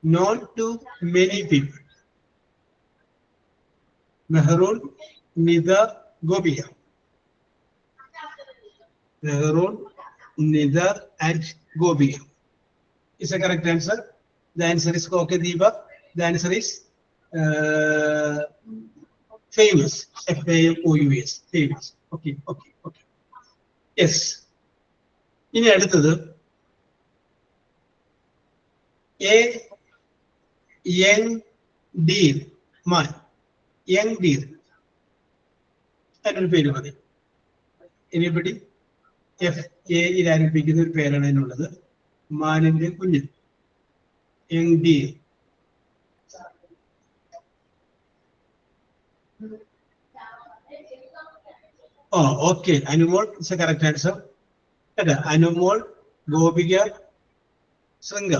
Known to many people. Mehrun, Nida, Gobiya. Mehrun, Nida and Gobiya. Is a correct answer. The answer is okay, Deepa. The answer is famous. FAMOUS. Famous. Okay. Yes. ഇനി അടുത്തത് a young deer man. Young deer. അതിനൊരു പേര് മതി. Anybody? FA ആരംഭിക്കുന്ന ഒരു പേരാണ് അതിനുള്ളത്. മാനിന്റെ കുഞ്ഞ് young deer. Okay, Anumol is a correct answer. Anumol, Gopika, Sringa.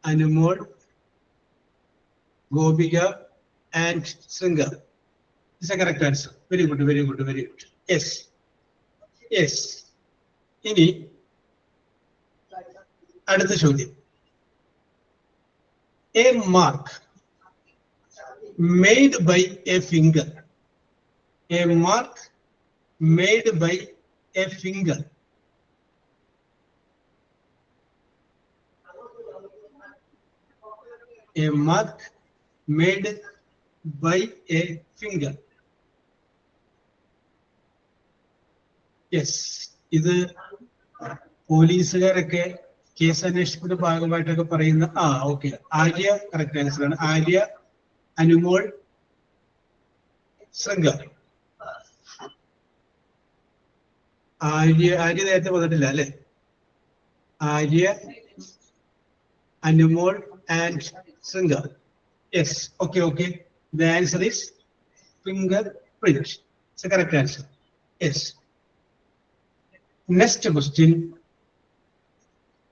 Anumol, Gopika and Sringa. It's a correct answer. Very good, very good, very good. Yes. Yes. ഇനി അടുത്ത ചോദ്യം. A mark made by a finger. A mark made by a finger. A mark made by a finger. Yes, ഇത് പോലീസുകാരൊക്കെ case അന്വേഷണത്തിന്റെ ഭാഗമായിട്ടൊക്കെ പറയുന്ന okay. Arya correct answer ആണ്. ആര്യ, അനുമോൾ, ശൃംഗ. ആര്യ നേരത്തെ വന്നിട്ടില്ല അല്ലെ? Arya, Anumol and Sringa. Yes, okay. The answer is fingerprint. It's the correct answer. Yes. Next question.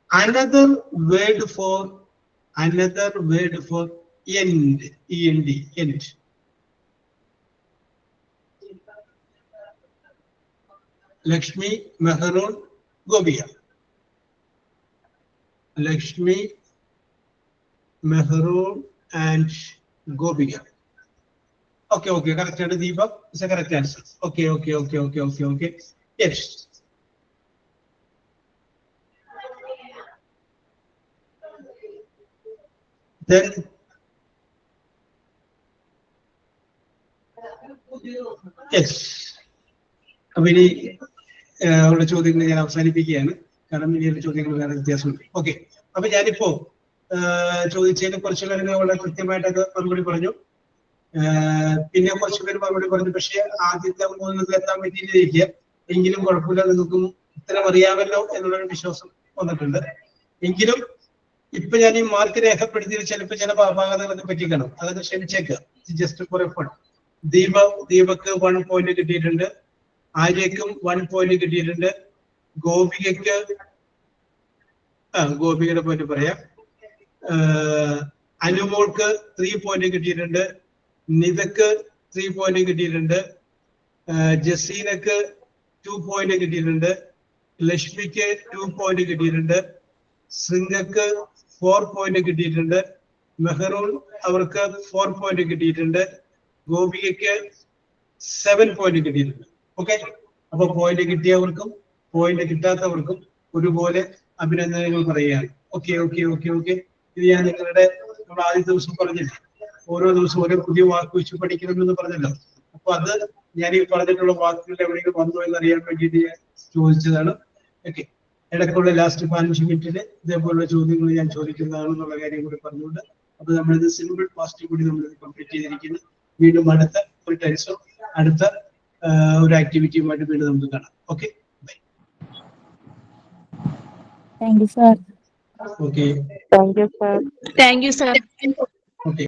Another word for end. End. Lakshmi, Mehrun, Gobia. Lakshmi, Mehrun and Gobia. Okay, correct answer. Deepak is a correct answer. Okay. Yes. Then yes. അപ്പൊ ഇനി ഉള്ള ചോദ്യങ്ങൾ ഞാൻ അവസാനിപ്പിക്കുകയാണ്. കാരണം ഇനിയുള്ള ചോദ്യങ്ങൾ വേറെ വ്യത്യാസമുണ്ട്. ഓക്കെ, അപ്പൊ ഞാനിപ്പോ ചോദിച്ചതിന് കുറച്ചു പേര് വളരെ കൃത്യമായിട്ടൊക്കെ മറുപടി പറഞ്ഞു. പിന്നെ കുറച്ചു പേര് മറുപടി പറഞ്ഞു. പക്ഷെ ആദ്യത്തെ 3 എത്താൻ പറ്റിയിട്ടിരിക്കുക. എങ്കിലും കുഴപ്പമില്ല, നിങ്ങൾക്കും ഉത്തരം അറിയാമല്ലോ എന്നുള്ളൊരു വിശ്വാസം വന്നിട്ടുണ്ട്. എങ്കിലും ഇപ്പൊ ഞാൻ ഈ മാർക്ക് രേഖപ്പെടുത്തിയത് ചിലപ്പോൾ ചില അപാകതകളൊക്കെ പറ്റിക്കണം. അതൊക്കെ ക്ഷമിച്ചേക്കുക. Just for a fun. ദീപക്ക് 1 പോയിന്റ് കിട്ടിയിട്ടുണ്ട്. ആര്യക്കും 1 പോയിന്റ് കിട്ടിയിട്ടുണ്ട്. ഗോപികയ്ക്ക് ഗോപികയുടെ പോയിന്റ് പറയാം. അനുമോൾക്ക് 3 പോയിന്റ് കിട്ടിയിട്ടുണ്ട്. നിതക്ക് 3 പോയിന്റ് കിട്ടിയിട്ടുണ്ട്. ജസീനക്ക് 2 പോയിന്റ് കിട്ടിയിട്ടുണ്ട്. ലക്ഷ്മിക്ക് 2 പോയിന്റ് കിട്ടിയിട്ടുണ്ട്. ശൃംഗക്ക് 4 പോയിന്റ് കിട്ടിയിട്ടുണ്ട്. മെഹറൂൺ അവർക്ക് 4 പോയിന്റ് കിട്ടിയിട്ടുണ്ട്. ഗോപികയ്ക്ക് 7 പോയിന്റ് കിട്ടിയിട്ടുണ്ട്. ഓക്കെ, അപ്പൊ പോയിന്റ് കിട്ടിയവർക്കും പോയിന്റ് കിട്ടാത്തവർക്കും ഒരുപോലെ അഭിനന്ദനങ്ങൾ പറയുകയാണ്. ഓക്കെ. ഇത് ഞാൻ നമ്മൾ ആദ്യ ദിവസം പറഞ്ഞില്ല, ഓരോ ദിവസവും ഓരോ പുതിയ വാക്ക് വെച്ച് പഠിക്കണമെന്ന് പറഞ്ഞല്ലോ. അപ്പൊ അത് ഞാൻ ഈ പറഞ്ഞിട്ടുള്ള വാക്കുകൾ എവിടെയെങ്കിലും വന്നോ എന്നറിയാൻ വേണ്ടിയിട്ട് ഞാൻ ചോദിച്ചതാണ്. ഓക്കെ, ഇടയ്ക്കുള്ള ലാസ്റ്റ് 15 മിനിറ്റില് ഇതേപോലുള്ള ചോദ്യങ്ങൾ ഞാൻ ചോദിക്കുന്നതാണെന്നുള്ള കാര്യം കൂടി പറഞ്ഞുകൊണ്ട് അപ്പൊ നമ്മളിത് സിമ്പിൾ പാസ്റ്റ് കൂടി നമ്മളിത് കംപ്ലീറ്റ് ചെയ്തിരിക്കുന്നു. വീണ്ടും അടുത്ത ഒരു ടെൻസോ അടുത്ത ഒരു ആക്ടിവിറ്റിയുമായിട്ട് വീണ്ടും നമുക്ക് കാണാം. Okay, bye. Thank you, sir. Okay. Thank you, sir. Thank you, sir. Okay.